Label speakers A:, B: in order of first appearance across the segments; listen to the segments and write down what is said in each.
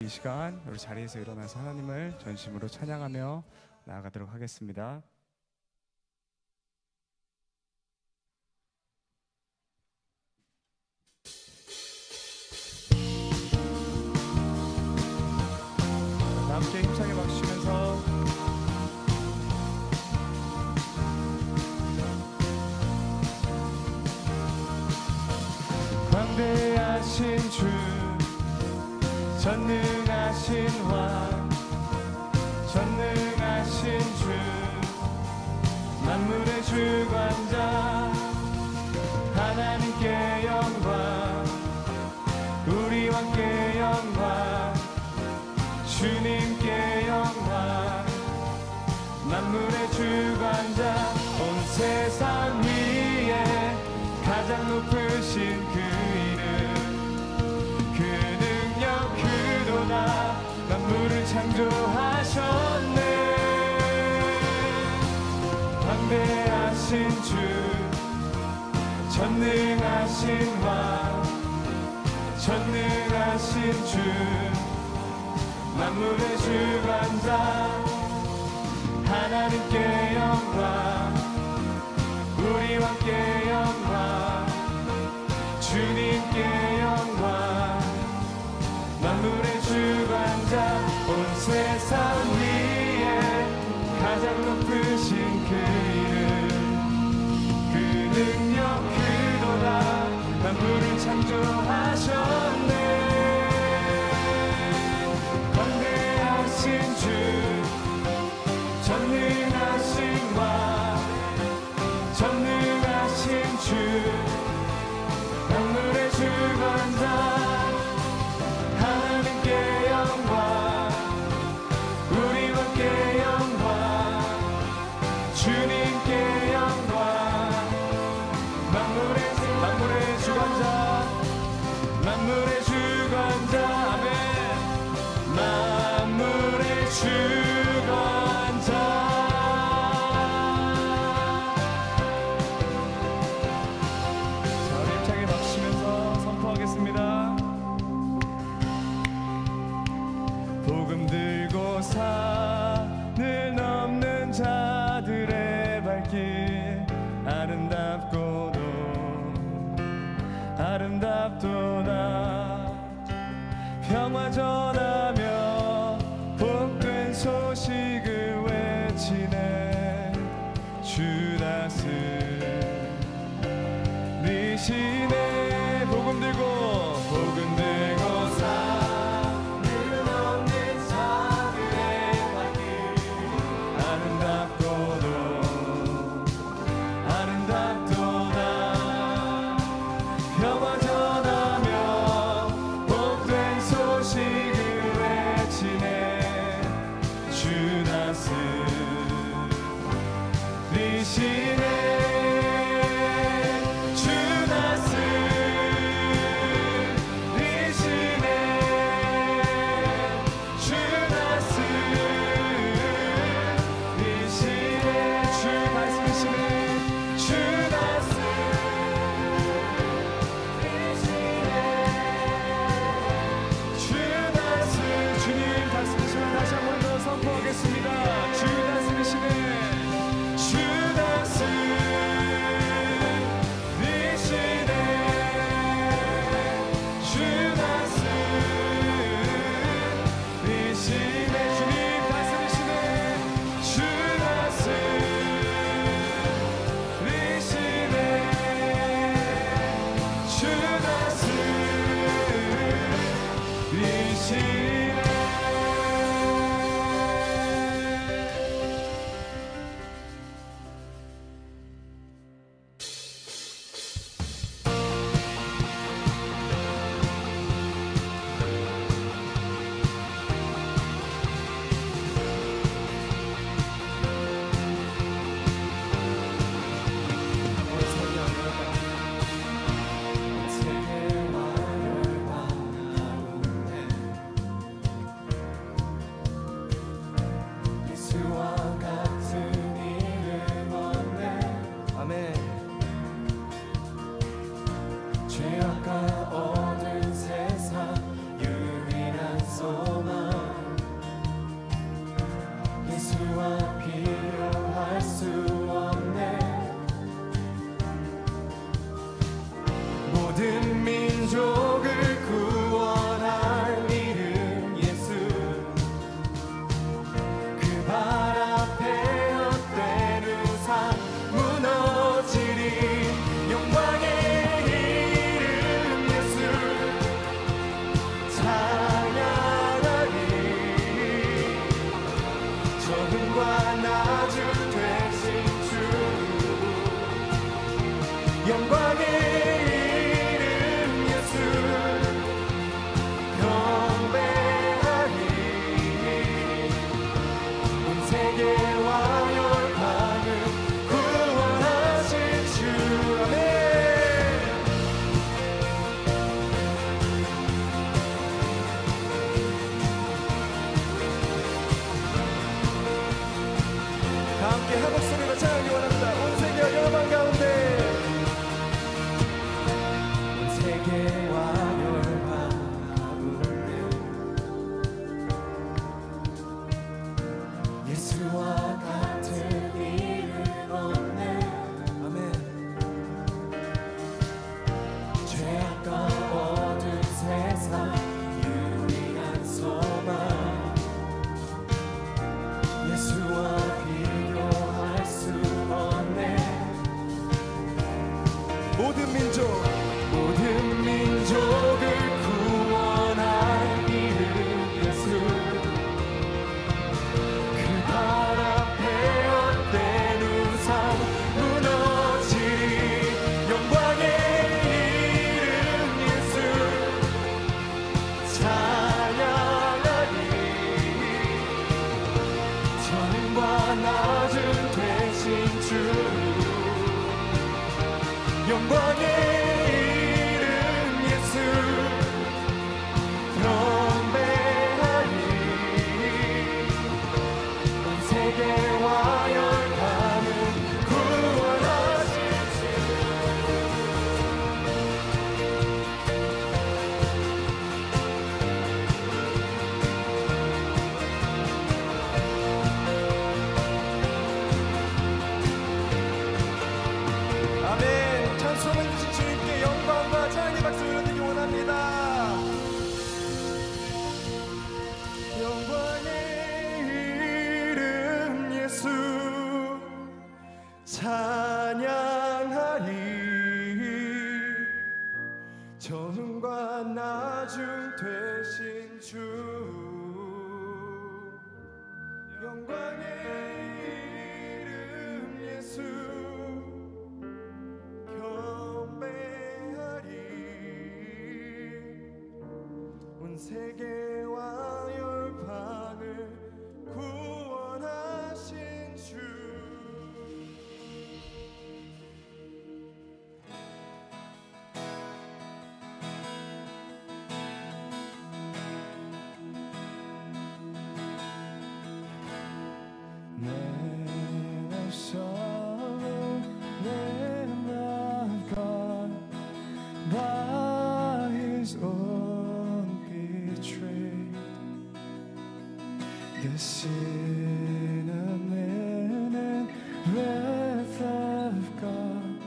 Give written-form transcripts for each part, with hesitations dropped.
A: 이 시간 우리 자리에서 일어나서 하나님을 전심으로 찬양하며 나아가도록 하겠습니다. 함께 힘차게 박수치면서 광대하신 주 전능하신 왕 전능하신 주 만물의 주관자 하나님께 영광 우리 왕께 영광 주님께 영광 만물의 주관자 온 세상 위에 가장 높으신 그 이름 만물을 창조하셨네 광대하신 주 전능하신 왕 전능하신 주 만물의 주관자 하나님께 영광 우리 왕께 영광 주님께 영광 만물의 주관자 온 세상 위에 가장 높으신 그 이름 그 능력 그도다 만물을 창조하셨네 광대하신 주 전능하신 왕 전능하신 주 만물의 주관자 주님께 영광 만물의 주관자 만물의 주관자 아멘 만물의 주관자 자 우리 힘차게 박수치면서 선포하겠습니다. 복음 들고 산을 넘는 자들의 발길 아름답도다 평화 전하며 복된 소식을 외치네 주 다스리시네 복음 들고 산을 넘는 자들의 발길 아름답도다 평화 전하며 복된 소식을 외치네 주 다스리시네
B: 찬양하기 원합니다. 온 세계와 열방 가운데 온 세계와 열방 가운데 예수와 같은 이름 없네. 아멘. 죄악 가어둔 세상 유일한 소망 예수와 비교할 수 없네. 모든 민족을 구원할 이름 예수. 그 발 앞에 헛된 우상 무너지리. 영광의 이름 예수 찬양하리. 전과 낮은 되신 주 영광의 이름 예수 경배하리. 온 세계와 열방을 구원하신 주. 아멘. 찬송해 주신 주님께 영광과 찬양의 박수 올려드리기 원합니다. 영광의 이름 예수 찬양하리. 전능과 나중 되신 주 영광의 이름 예수 경배하리. 온 세계와 열방을 구원하신 주.
A: Man of sorrow, Lamb of God, by His own betrayed, the sin of man and wrath of God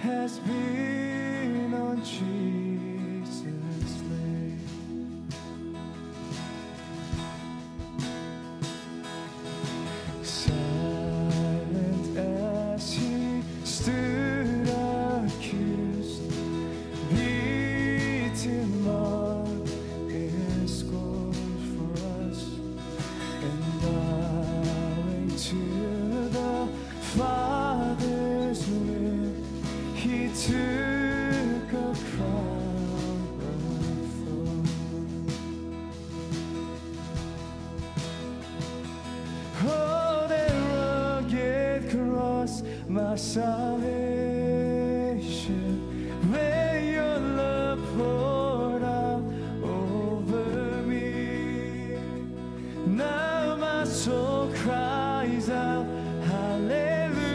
A: has been on Jesus laid. Silent as He stood accused, beaten, mocked, and scorned for us, and bowing to the Father's will, He took a crown of thorns. Oh, that rugged cross, my salvation, where your love poured out over me. Now my soul cries out, hallelujah,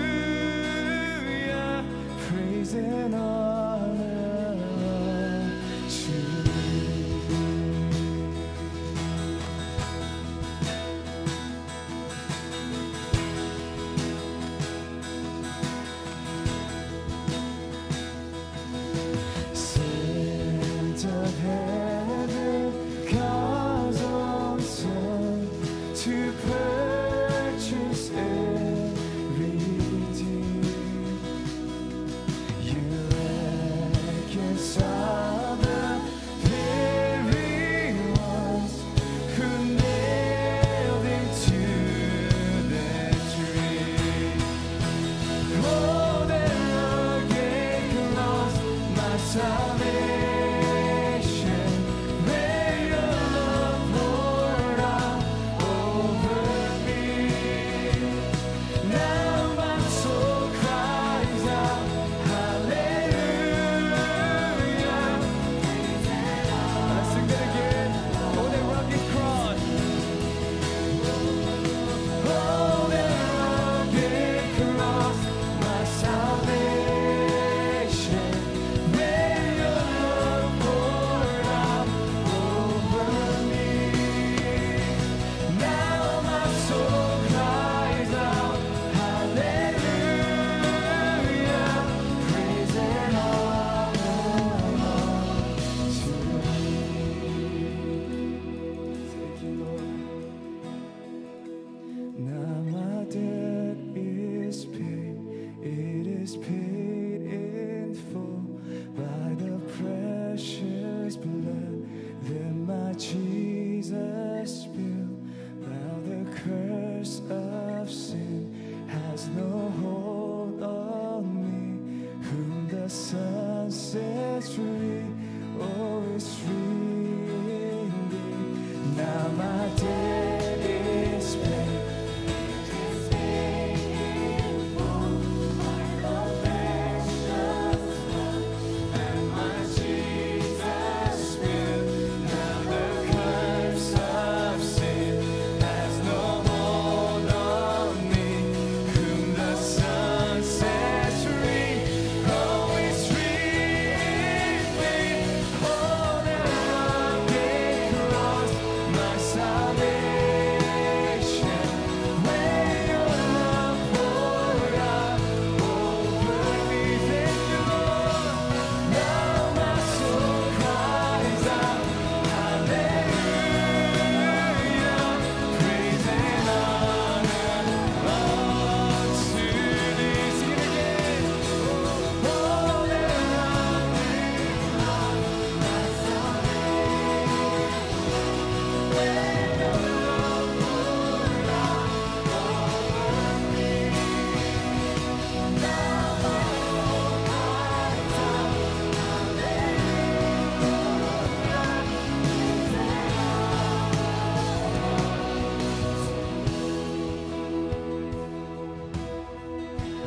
A: praise and honor to you. Sent of heaven, God's own Son, to purchase and redeem. You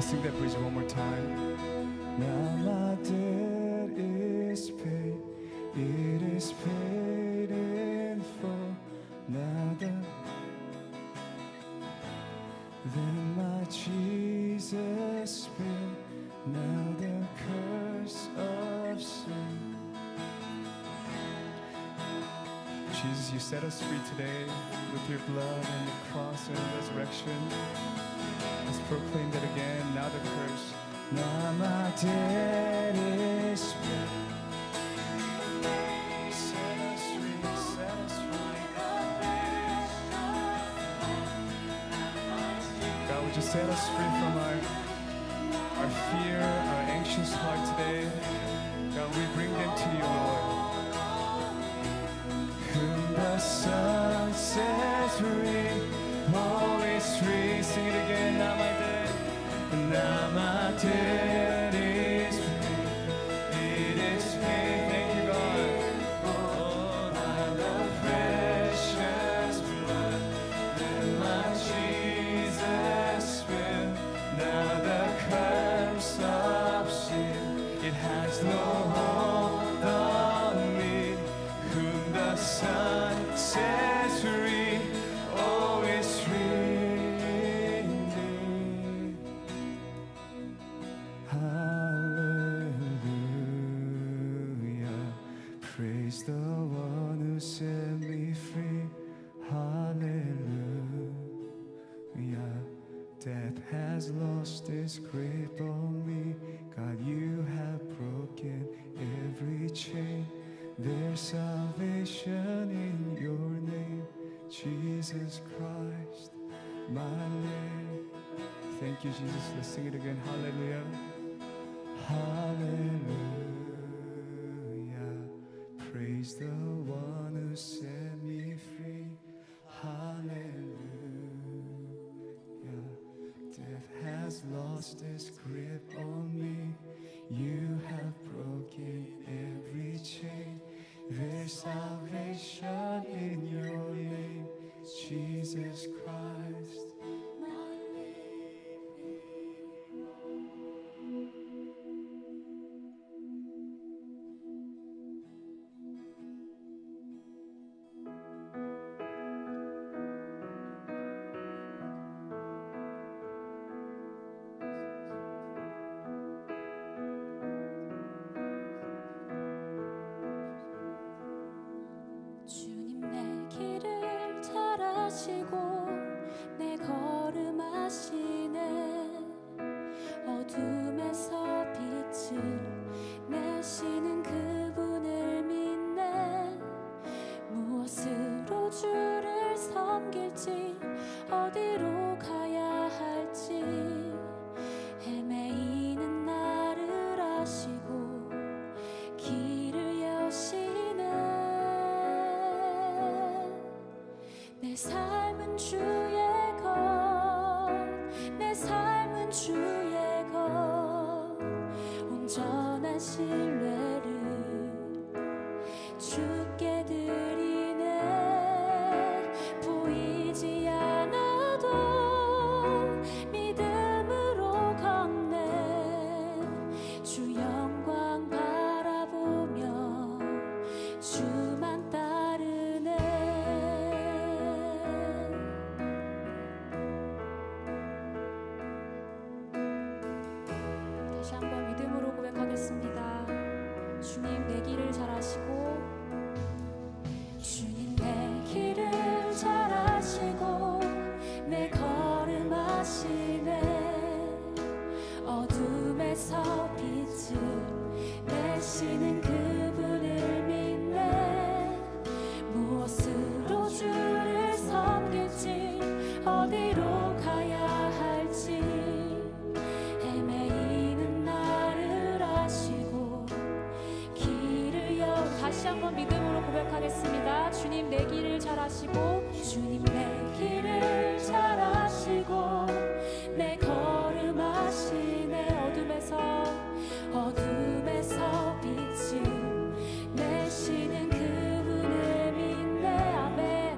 A: Let's sing that bridge one more time.
B: Now my debt is paid, it is paid in full. Now then my Jesus paid, now the curse of sin.
A: Jesus, you set us free today with your blood and the cross and resurrection. Let's proclaim that again. Now the curse.
B: Now my debt is paid. Set us free, set us free.
A: God, would you set us free from our fear, our anxious heart today? God, we bring them to you, Lord.
B: Whom the Son sets free, all is free. Sing it again. Now my debt, now my debt is free. It is free. Thank you, God. Oh, by the precious blood, then my Jesus will. Now the curse of sin, it has no hold on me. Whom the Son sets free, all is free indeed. Hallelujah, praise the one who set me free. Hallelujah, death has lost its grip on me. God, you have broken every chain. There's salvation in your name, Jesus Christ, my name.
A: Thank you, Jesus. Let's sing it again. Hallelujah.
B: Hallelujah, praise the one who set me free. Hallelujah, death has lost its grip on me. You have broken every chain. There's salvation in your name, Jesus Christ.
C: 주님 내 길을 잘 아시고 내 걸음 아시네. 어둠에서 빛을 내시는 그분을 믿네. 무엇으로 주를 섬길지 어디로 가야 할지 헤매이는 나를 아시고 길을 여시네. 내 삶은 주의 것, 내 삶은 주의 것, 온전한 신뢰를 주께 드리네. 보이지 않아도 믿음으로 걷네. 주 영광 바라보며 주만 따르네. 다시 한번 믿음으로 고백하겠습니다. 주님 내 길을 잘 아시고, 주님 내 길을 잘 아시고 내 걸음 아시네. 어둠에서 빛을 내시는 그분을 믿네. 무엇으로 주를 섬길지 어디로 가야 할지 헤매이는 나를 아시고 길을 다시 한번 믿음으로 고백하겠습니다. 주님 내 길을 잘 아시고, 주님 내 길을 잘 아시고 내 걸음 아시네. 어둠에서 빛을 내시는 그분을 믿네. 아멘.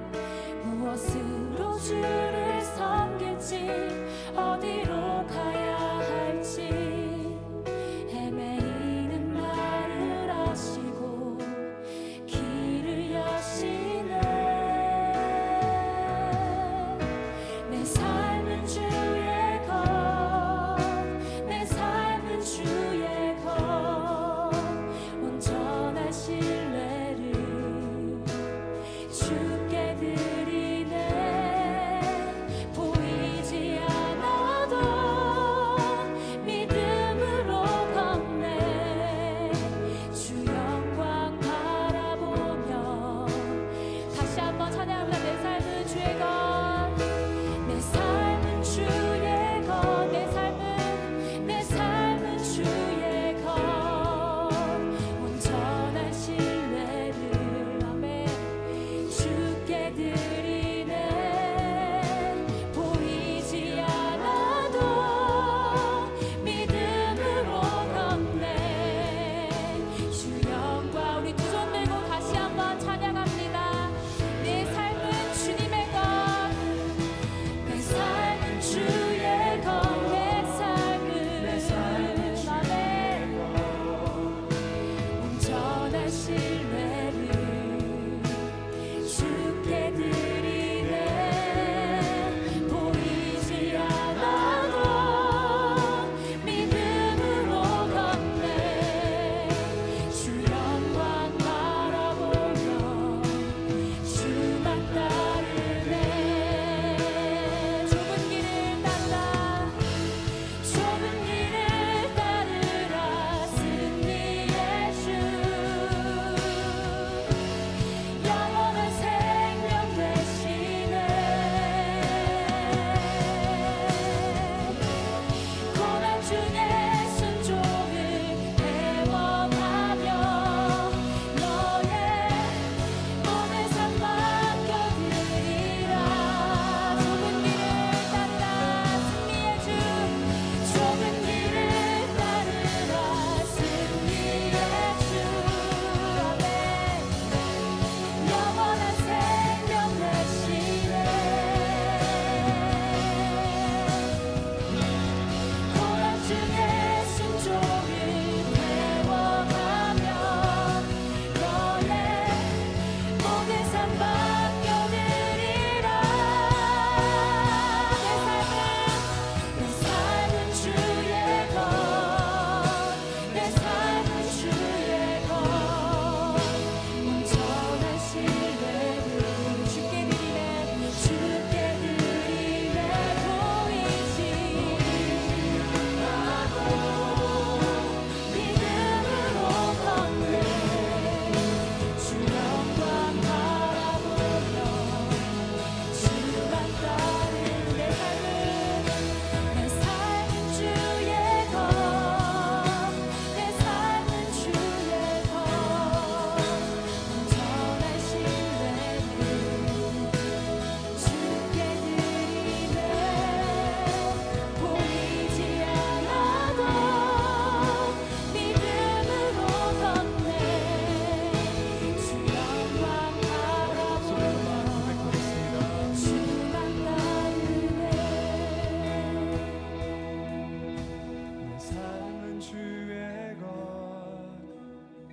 C: 무엇으로 주를 섬길지 어디로 가야 할지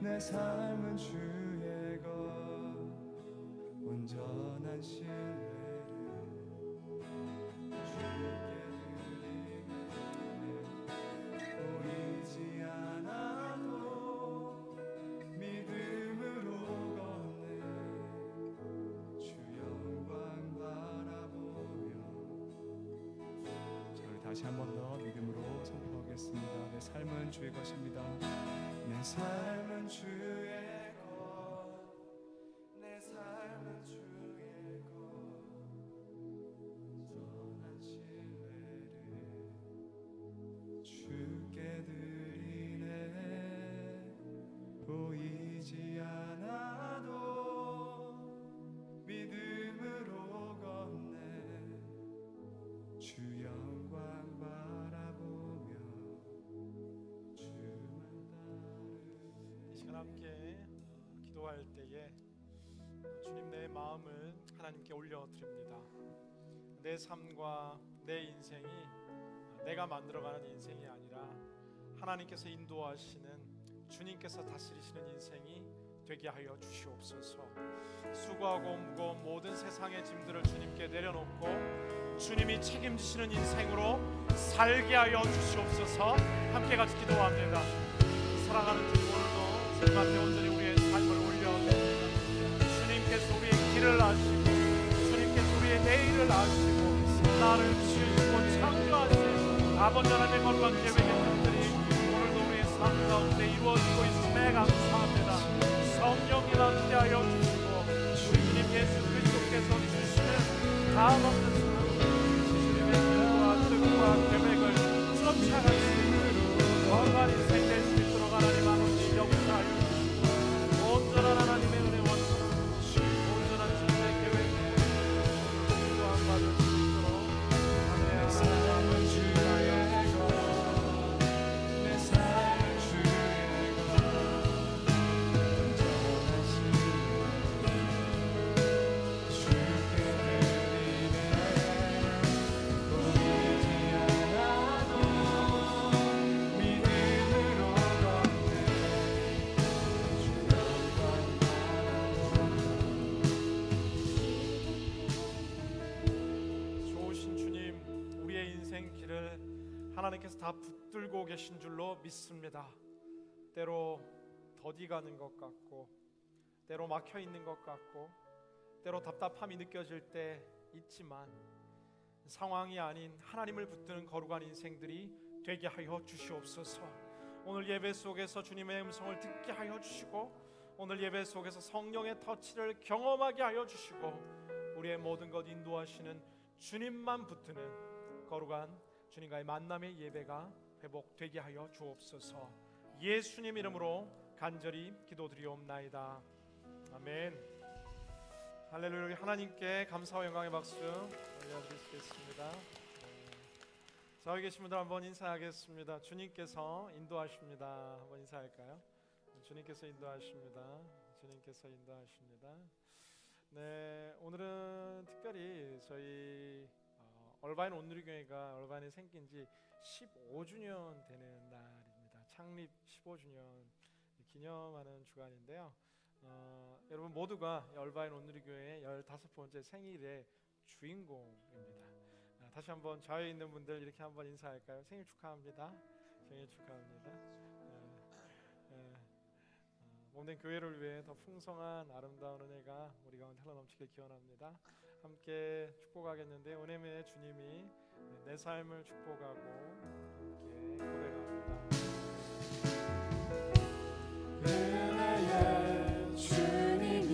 B: 내 삶은 주의 것 온전한 신뢰를 주께 드리네 보이지 않아도 믿음으로 걷네 주 영광 바라보며
A: 자, 우리 다시 한 번 더 믿음으로 선포하겠습니다. 내 삶은 주의 것입니다.
B: 내 삶은 주의 것, 내 삶은 주의 것, 온전한 신뢰를 주께 드리네 보이지 않아도 믿음으로 걷네 주 영광 바라보며
D: 함께 기도할 때에 주님 내 마음을 하나님께 올려드립니다. 내 삶과 내 인생이 내가 만들어가는 인생이 아니라 하나님께서 인도하시는 주님께서 다스리시는 인생이 되게 하여 주시옵소서. 수고하고 무거운 모든 세상의 짐들을 주님께 내려놓고 주님이 책임지시는 인생으로 살게 하여 주시옵소서. 함께 같이 기도합니다. 사랑하는 주님, 오늘도 주님 앞에 온전히 우리의 삶을 올려드립니다. 주님께서 우리의 길을 아시고 주님께서 우리의 내일을 아시고 나를 지으시고 창조하신 아버지 하나님의 거룩한 계획의 뜻들이 오늘도 우리의 삶 가운데 이루어지고 있음에 감사합니다. 성령님 함께하여 주시고 우리 주님 예수 그리스도께서 주시는 다음없는 사랑 주님의 길과 뜻과 계획을 쫓아가시 건강한 인생 될 수 있도록 하나님 아버지 역사하여 주시고 온전한 하나님의 은혜와 사랑 온전한 주님의 계획 하나님께서 다 붙들고 계신 줄로 믿습니다. 때로 더디 가는 것 같고, 때로 막혀 있는 것 같고, 때로 답답함이 느껴질 때 있지만 상황이 아닌 하나님을 붙드는 거룩한 인생들이 되게 하여 주시옵소서. 오늘 예배 속에서 주님의 음성을 듣게 하여 주시고, 오늘 예배 속에서 성령의 터치를 경험하게 하여 주시고, 우리의 모든 것 인도하시는 주님만 붙드는 거룩한 주님과의 만남의 예배가 회복되게 하여 주옵소서. 예수님 이름으로 간절히 기도드리옵나이다. 아멘. 할렐루야. 하나님께 감사와 영광의 박수 올려드리겠습니다. 자, 여기 계신 분들 한번 인사하겠습니다. 주님께서 인도하십니다. 한번 인사할까요? 주님께서 인도하십니다. 주님께서 인도하십니다. 네, 오늘은 특별히 저희 얼바인 온누리교회가 얼바인에 생긴 지 15주년 되는 날입니다. 창립 15주년 기념하는 주간인데요. 여러분 모두가 얼바인 온누리교회의 15번째 생일의 주인공입니다. 다시 한번 좌우에 있는 분들 이렇게 한번 인사할까요? 생일 축하합니다. 생일 축하합니다. 몸된 교회를 위해 더 풍성한 아름다운 은혜가 우리 가운데 흘러넘치길 기원합니다. 함께 축복하겠는데, 은혜의 주님이 내 삶을 축복하고 함께 고백합니다.
B: 은혜의 주님이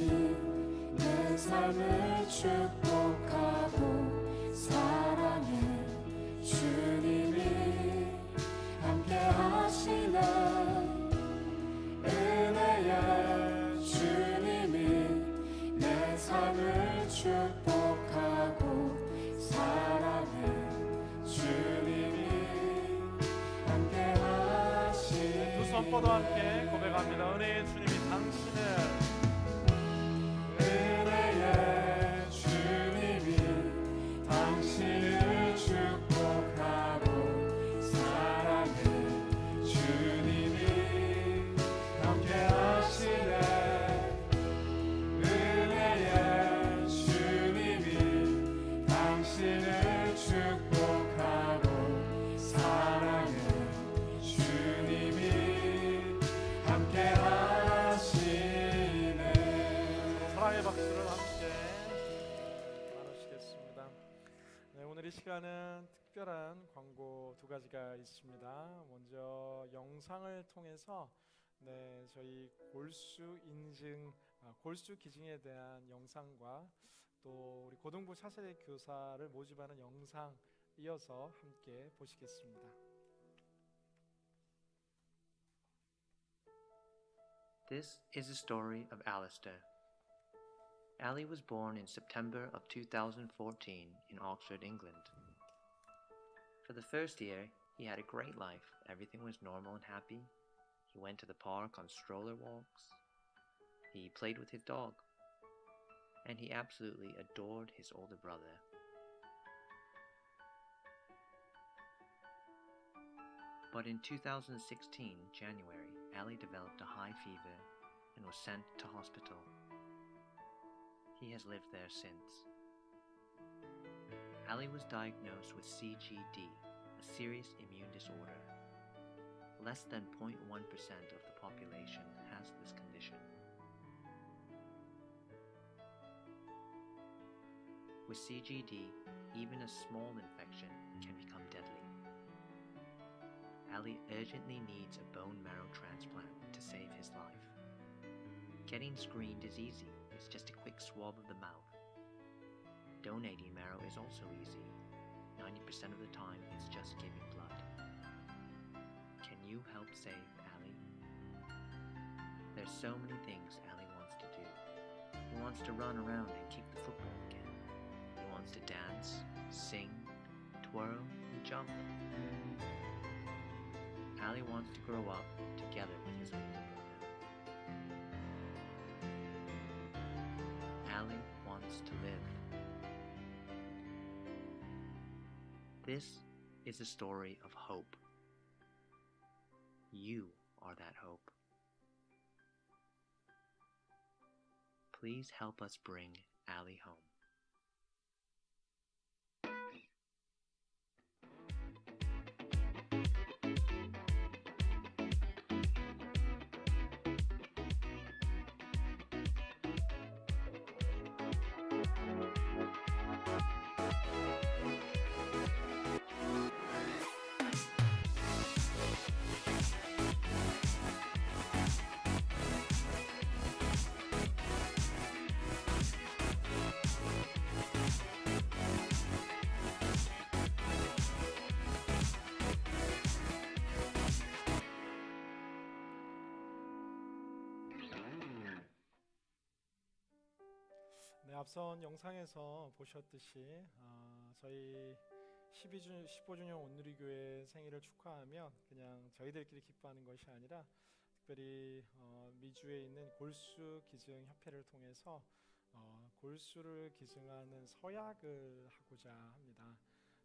B: 내 삶을 축복하고, 사랑의 주님이 함께 하시네. 은혜의 주님이 내 삶을 축복하고, 사랑의 주님이 함께 하시네.
D: 두 손 뻗어 함께 고백합니다. 은혜의 주님이 당신을
B: 당신을 축복하고, 사랑의 주님이 함께 하시네. 은혜의 주님이 당신을 축복하고, 사랑의 주님이 함께 하시네.
D: 사랑의 박수를 함께 나누시겠습니다. 네, 오늘 이 시간은 특별한 광고 두 가지가 있습니다. 먼저 영상을 통해서 저희 골수 인증, 골수 기증에 대한 영상과 또 우리 고등부 차세대 교사를 모집하는 영상 이어서 함께 보시겠습니다.
E: This is the story of Alistair. Ali was born in September of 2014 in Oxford, England. For the first year, he had a great life. Everything was normal and happy. He went to the park on stroller walks. He played with his dog. And he absolutely adored his older brother. But in 2016, January, Ali developed a high fever and was sent to hospital. He has lived there since. Ali was diagnosed with CGD, a serious immune disorder. Less than 0.1% of the population has this condition. With CGD, even a small infection can become deadly. Ali urgently needs a bone marrow transplant to save his life. Getting screened is easy. It's just a quick swab of the mouth. Donating marrow is also easy. 90% of the time, it's just giving blood. Can you help save Ali? There's so many things Ali wants to do. He wants to run around and kick the football again. He wants to dance, sing, twirl, and jump. Ali wants to grow up together with his older brother. Ali wants to live. This is a story of hope. You are that hope. Please help us bring Ali home.
D: 앞선 영상에서 보셨듯이 저희 15주년 온누리교회 생일을 축하하며 그냥 저희들끼리 기뻐하는 것이 아니라 특별히 미주에 있는 골수 기증 협회를 통해서 골수를 기증하는 서약을 하고자 합니다.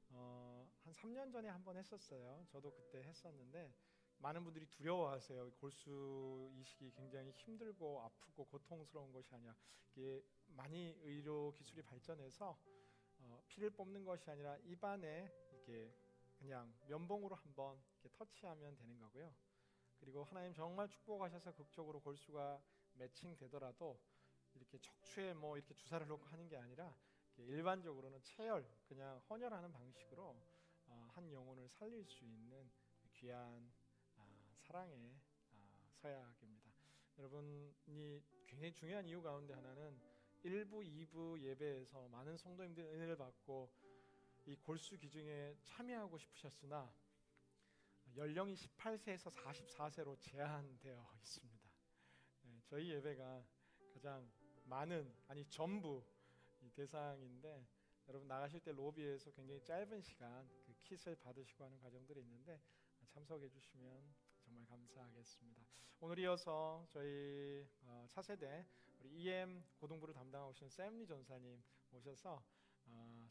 D: 한 3년 전에 한번 했었어요. 저도 그때 했었는데 많은 분들이 두려워하세요. 골수 이식이 굉장히 힘들고 아프고 고통스러운 것이 아니라 이게 많이 의료 기술이 발전해서 피를 뽑는 것이 아니라 입안에 이렇게 그냥 면봉으로 한번 이렇게 터치하면 되는 거고요. 그리고 하나님 정말 축복하셔서 극적으로 골수가 매칭되더라도 이렇게 척추에 뭐 이렇게 주사를 놓고 하는 게 아니라 일반적으로는 체열, 그냥 헌혈하는 방식으로 한 영혼을 살릴 수 있는 귀한 사랑의 서약입니다. 여러분이 굉장히 중요한 이유 가운데 하나는 1부, 2부 예배에서 많은 성도님들 은혜를 받고 이 골수 기증에 참여하고 싶으셨으나 연령이 18세에서 44세로 제한되어 있습니다. 저희 예배가 가장 많은, 아니 전부 이 대상인데 여러분 나가실 때 로비에서 굉장히 짧은 시간 그 킷을 받으시고 하는 과정들이 있는데 참석해 주시면 정말 감사하겠습니다. 오늘 이어서 저희 차세대 우리 EM 고등부를 담당하고 계신 샘리 전사님 오셔서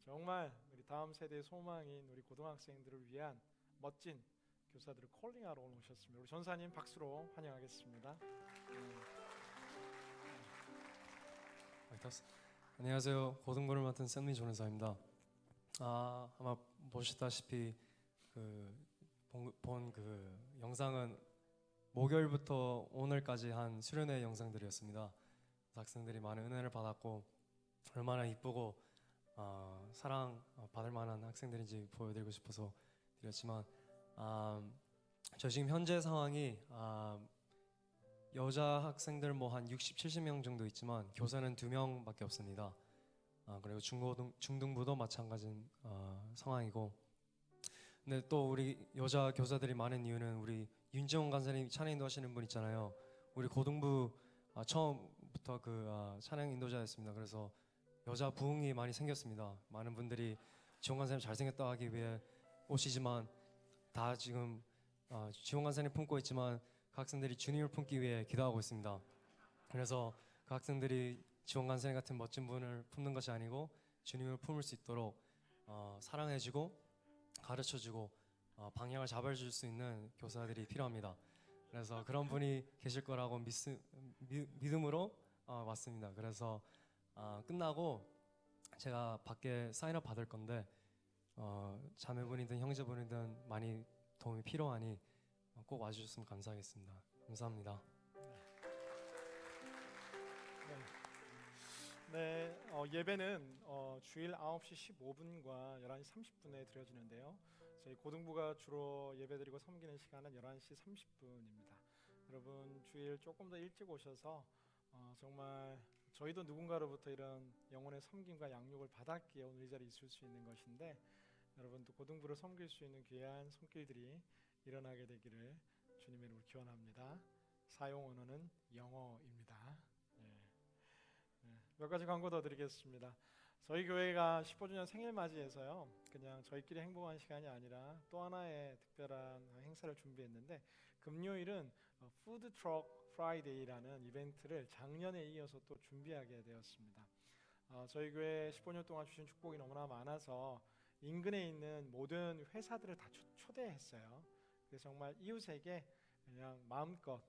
D: 정말 우리 다음 세대의 소망인 우리 고등학생들을 위한 멋진 교사들을 콜링하러 오늘 오셨습니다. 우리 전사님 박수로 환영하겠습니다.
F: 안녕하세요. 고등부를 맡은 샘리 전사입니다. 아마 보시다시피 본 그 영상은 목요일부터 오늘까지 한 수련회 영상들이었습니다. 학생들이 많은 은혜를 받았고 얼마나 이쁘고 사랑 받을 만한 학생들인지 보여드리고 싶어서 드렸지만 저 지금 현재 상황이 여자 학생들 뭐 한 60, 70명 정도 있지만 교사는 2명밖에 없습니다. 그리고 중등부도 마찬가지인 상황이고, 근데 또 우리 여자 교사들이 많은 이유는 우리 윤지원 간사님 찬양 인도하시는 분 있잖아요. 우리 고등부 처음부터 찬양 인도자였습니다. 그래서 여자 부흥이 많이 생겼습니다. 많은 분들이 지원 간사님 잘생겼다 하기 위해 오시지만 다 지금 지원 간사님 품고 있지만 그 학생들이 주님을 품기 위해 기도하고 있습니다. 그래서 그 학생들이 지원 간사님 같은 멋진 분을 품는 것이 아니고 주님을 품을 수 있도록 사랑해주고 가르쳐주고 방향을 잡아줄 수 있는 교사들이 필요합니다. 그래서 그런 분이 계실 거라고 믿음으로 왔습니다. 그래서 끝나고 제가 밖에 사인업 받을 건데 자매분이든 형제분이든 많이 도움이 필요하니 꼭 와주셨으면 감사하겠습니다. 감사합니다.
D: 네, 예배는 주일 9시 15분과 11시 30분에 드려지는데요. 저희 고등부가 주로 예배드리고 섬기는 시간은 11시 30분입니다. 여러분 주일 조금 더 일찍 오셔서 정말 저희도 누군가로부터 이런 영혼의 섬김과 양육을 받았기에 오늘 이 자리에 있을 수 있는 것인데 여러분도 고등부를 섬길 수 있는 귀한 손길들이 일어나게 되기를 주님의 이름으로 기원합니다. 사용 언어는 영어입니다. 몇 가지 광고 더 드리겠습니다. 저희 교회가 15주년 생일 맞이해서요, 그냥 저희끼리 행복한 시간이 아니라 또 하나의 특별한 행사를 준비했는데 금요일은 푸드 트럭 프라이데이라는 이벤트를 작년에 이어서 또 준비하게 되었습니다. 저희 교회 15년 동안 주신 축복이 너무나 많아서 인근에 있는 모든 회사들을 다 초대했어요. 그래서 정말 이웃에게 그냥 마음껏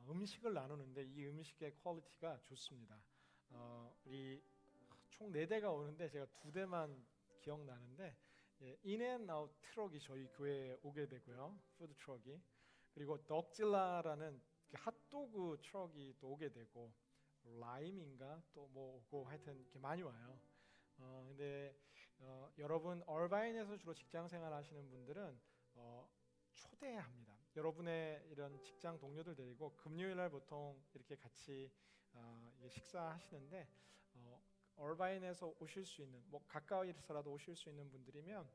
D: 음식을 나누는데 이 음식의 퀄리티가 좋습니다. 우리 총 4대가 오는데 제가 2대만 기억나는데 인앤아웃 트럭이 저희 교회에 오게 되고요. 푸드 트럭이. 그리고 덕질라라는 핫도그 트럭이 또 오게 되고 라임인가 또 뭐 오고 하여튼 이렇게 많이 와요. 근데 여러분 얼바인에서 주로 직장 생활 하시는 분들은 초대합니다. 여러분의 이런 직장 동료들 데리고 금요일 날 보통 이렇게 같이 식사하시는데 얼바인에서 오실 수 있는 뭐 가까이서라도 오실 수 있는 분들이면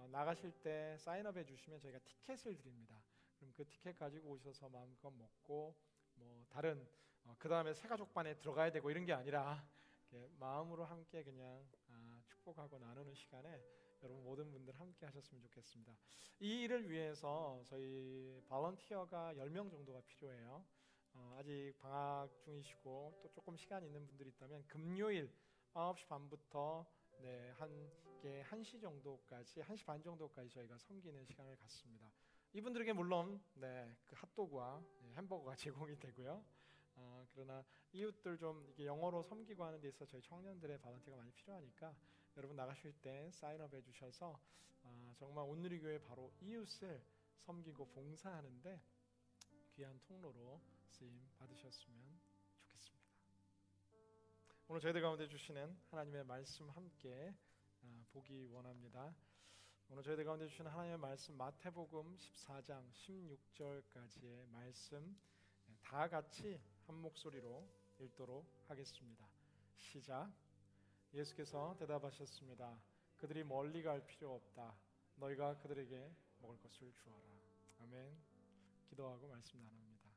D: 나가실 때 사인업 해주시면 저희가 티켓을 드립니다. 그럼 그 티켓 가지고 오셔서 마음껏 먹고 뭐 다른 그 다음에 새가족반에 들어가야 되고 이런 게 아니라 이렇게 마음으로 함께 그냥 축복하고 나누는 시간에 여러분 모든 분들 함께 하셨으면 좋겠습니다. 이 일을 위해서 저희 발런티어가 10명 정도가 필요해요. 아직 방학 중이시고 또 조금 시간 있는 분들이 있다면 금요일 9시 반부터 한 1시 정도까지 1시 반 정도까지 저희가 섬기는 시간을 갖습니다. 이분들에게 물론 그 핫도그와 햄버거가 제공이 되고요. 그러나 이웃들 좀 이게 영어로 섬기고 하는 데 있어서 저희 청년들의 발런티어가 많이 필요하니까 여러분 나가실 때 사인업 해주셔서 정말 온누리교회 바로 이웃을 섬기고 봉사하는데 귀한 통로로 쓰임 받으셨으면 좋겠습니다. 오늘 저희들 가운데 주시는 하나님의 말씀 함께 보기 원합니다. 오늘 저희들 가운데 주시는 하나님의 말씀 마태복음 14장 16절까지의 말씀 다 같이 한 목소리로 읽도록 하겠습니다. 시작. 예수께서 대답하셨습니다. 그들이 멀리 갈 필요 없다. 너희가 그들에게 먹을 것을 주어라. 아멘. 기도하고 말씀 나눕니다.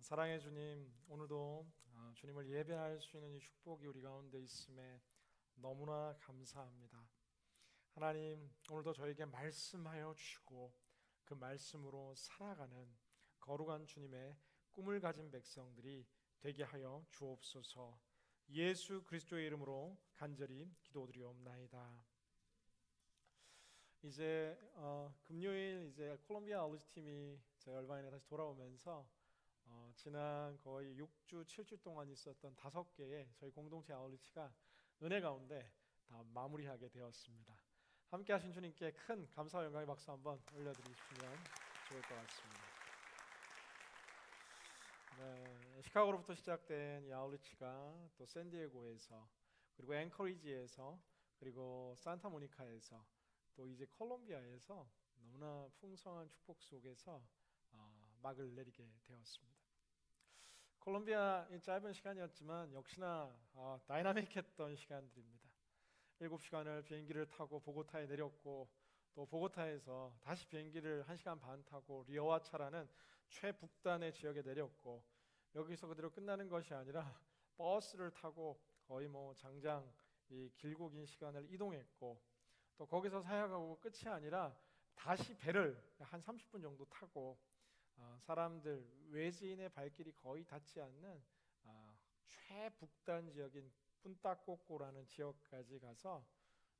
D: 사랑의 주님, 오늘도 주님을 예배할 수 있는 이 축복이 우리 가운데 있음에 너무나 감사합니다. 하나님, 오늘도 저에게 말씀하여 주시고 그 말씀으로 살아가는 거룩한 주님의 꿈을 가진 백성들이 되게 하여 주옵소서. 예수 그리스도의 이름으로 간절히 기도드리옵나이다. 이제 금요일 이제 콜롬비아 아울리치 팀이 저희 얼바인에 다시 돌아오면서 지난 거의 6주, 7주 동안 있었던 5개의 저희 공동체 아울리치가 은혜 가운데 다 마무리하게 되었습니다. 함께 하신 주님께 큰 감사와 영광의 박수 한번 올려드리시면 좋을 것 같습니다. 시카고로부터 시작된 이 아울리치가 또 샌디에고에서 그리고 앵커리지에서 그리고 산타모니카에서 또 이제 콜롬비아에서 너무나 풍성한 축복 속에서 막을 내리게 되었습니다. 콜롬비아의 짧은 시간이었지만 역시나 다이나믹했던 시간들입니다. 7시간을 비행기를 타고 보고타에 내렸고 또 보고타에서 다시 비행기를 1시간 반 타고 리오아차라는 최북단의 지역에 내렸고 여기서 그대로 끝나는 것이 아니라 버스를 타고 거의 장장 이 길고 긴 시간을 이동했고 또 거기서 사역하고 끝이 아니라 다시 배를 한 30분 정도 타고 사람들 외지인의 발길이 거의 닿지 않는 최북단 지역인 푼타꼬꼬라는 지역까지 가서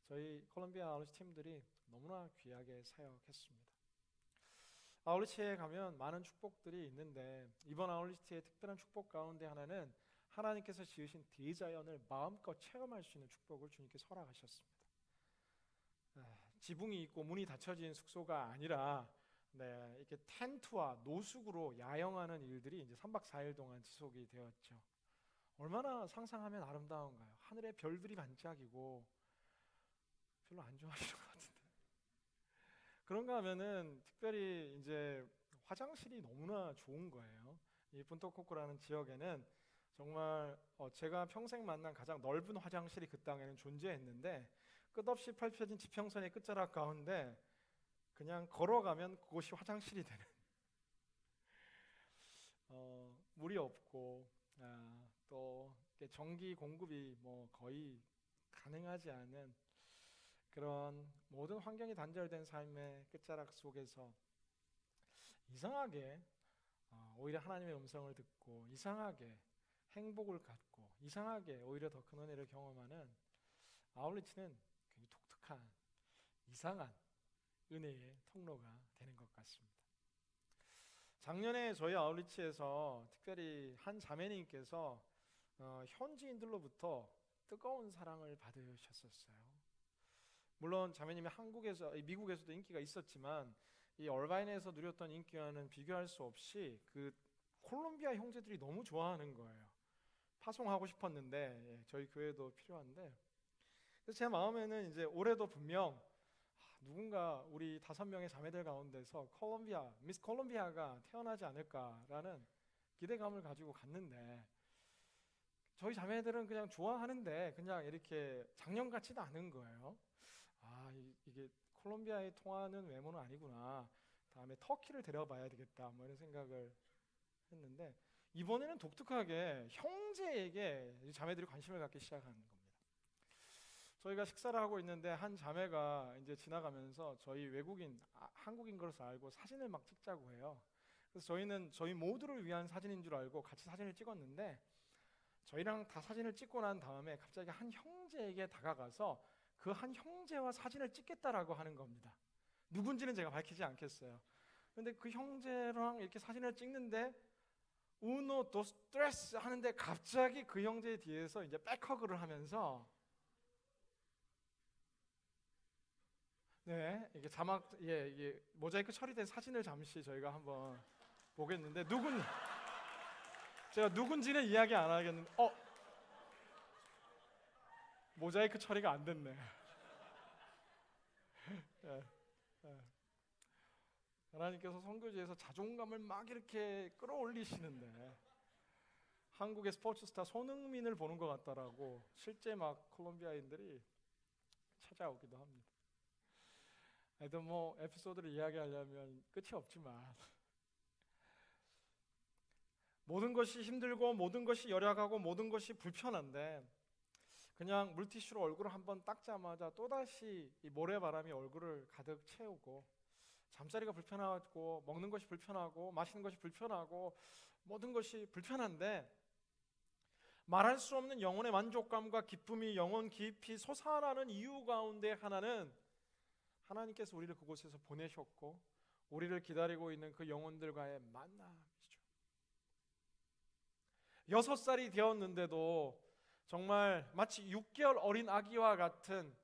D: 저희 콜롬비아 아울리치 팀들이 너무나 귀하게 사역했습니다. 아울리치에 가면 많은 축복들이 있는데 이번 아울리치의 특별한 축복 가운데 하나는 하나님께서 지으신 대자연을 마음껏 체험할 수 있는 축복을 주님께서 허락하셨습니다. 지붕이 있고 문이 닫혀진 숙소가 아니라 이렇게 텐트와 노숙으로 야영하는 일들이 이제 3박 4일 동안 지속이 되었죠. 얼마나 상상하면 아름다운가요? 하늘에 별들이 반짝이고 별로 안 좋아하시는 것 같은데. 그런가 하면은 특별히 이제 화장실이 너무나 좋은 거예요. 이 푼타코코라는 지역에는 정말 제가 평생 만난 가장 넓은 화장실이 그 땅에는 존재했는데 끝없이 펼쳐진 지평선의 끝자락 가운데 그냥 걸어가면 그곳이 화장실이 되는 물이 없고 또 전기 공급이 거의 가능하지 않은 그런 모든 환경이 단절된 삶의 끝자락 속에서 이상하게 오히려 하나님의 음성을 듣고 이상하게 행복을 갖고 이상하게 오히려 더 큰 은혜를 경험하는 아울리치는 굉장히 독특한 이상한 은혜의 통로가 되는 것 같습니다. 작년에 저희 아울리치에서 특별히 한 자매님께서 현지인들로부터 뜨거운 사랑을 받으셨었어요. 물론 자매님이 미국에서도 인기가 있었지만 이 얼바인에서 누렸던 인기와는 비교할 수 없이 그 콜롬비아 형제들이 너무 좋아하는 거예요. 파송하고 싶었는데 저희 교회도 필요한데 그래서 제 마음에는 이제 올해도 분명 누군가 우리 5명의 자매들 가운데서 미스 콜롬비아가 태어나지 않을까라는 기대감을 가지고 갔는데 저희 자매들은 그냥 좋아하는데 그냥 이렇게 작년 같지도 않은 거예요. 이게 콜롬비아에 통하는 외모는 아니구나. 다음에 터키를 데려봐야 되겠다. 이런 생각을 했는데 이번에는 독특하게 형제에게 이 자매들이 관심을 갖기 시작하는 겁니다. 저희가 식사를 하고 있는데 한 자매가 이제 지나가면서 저희 외국인, 한국인 것을 알고 사진을 막 찍자고 해요. 그래서 저희는 저희 모두를 위한 사진인 줄 알고 같이 사진을 찍었는데, 저희랑 다 사진을 찍고 난 다음에 갑자기 한 형제에게 다가가서 그 한 형제와 사진을 찍겠다라고 하는 겁니다. 누군지는 제가 밝히지 않겠어요. 그런데 그 형제랑 이렇게 사진을 찍는데 우노 도스 트레스 하는데 갑자기 그 형제 뒤에서 이제 백허그를 하면서, 네, 이게 자막, 이게 모자이크 처리된 사진을 잠시 저희가 한번 보겠는데, 제가 누군지는 이야기 안 하겠는데, 모자이크 처리가 안 됐네. 네, 네. 하나님께서 선교지에서 자존감을 막 이렇게 끌어올리시는데, 한국의 스포츠 스타 손흥민을 보는 것 같다라고 실제 막 콜롬비아인들이 찾아오기도 합니다. 하여튼 뭐 에피소드를 이야기하려면 끝이 없지만, 모든 것이 힘들고 모든 것이 열악하고 모든 것이 불편한데, 그냥 물티슈로 얼굴을 한번 닦자마자 또다시 이 모래바람이 얼굴을 가득 채우고, 잠자리가 불편하고 먹는 것이 불편하고 마시는 것이 불편하고 모든 것이 불편한데, 말할 수 없는 영혼의 만족감과 기쁨이 영혼 깊이 솟아나는 이유 가운데 하나는 하나님께서 우리를 그곳에서 보내셨고 우리를 기다리고 있는 그 영혼들과의 만남이죠. 6살이 되었는데도 정말 마치 6개월 어린 아기와 같은,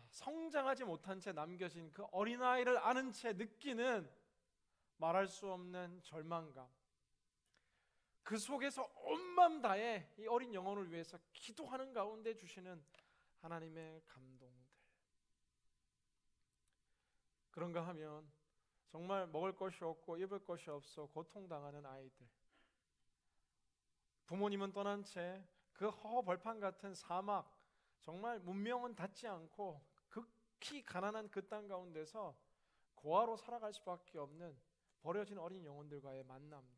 D: 성장하지 못한 채 남겨진 그 어린아이를 아는 채 느끼는 말할 수 없는 절망감, 그 속에서 온 마음 다해 이 어린 영혼을 위해서 기도하는 가운데 주시는 하나님의 감동들. 그런가 하면 정말 먹을 것이 없고 입을 것이 없어 고통당하는 아이들, 부모님은 떠난 채 그 허벌판 같은 사막, 정말 문명은 닿지 않고 극히 가난한 그 땅 가운데서 고아로 살아갈 수밖에 없는 버려진 어린 영혼들과의 만남들,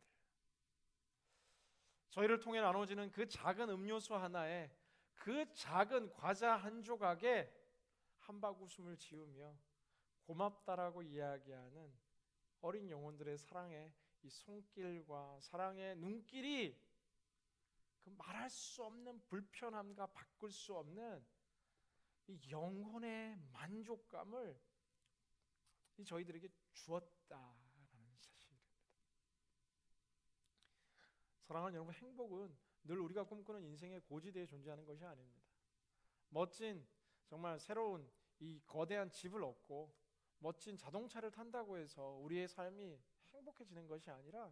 D: 저희를 통해 나눠지는 그 작은 음료수 하나에, 그 작은 과자 한 조각에 한바구음을 지으며 고맙다라고 이야기하는 어린 영혼들의 사랑의 이 손길과 사랑의 눈길이 그 말할 수 없는 불편함과 바꿀 수 없는 이 영혼의 만족감을 저희들에게 주었다라는 사실입니다. 사랑하는 여러분, 행복은 늘 우리가 꿈꾸는 인생의 고지대에 존재하는 것이 아닙니다. 멋진, 정말 새로운 이 거대한 집을 얻고 멋진 자동차를 탄다고 해서 우리의 삶이 행복해지는 것이 아니라,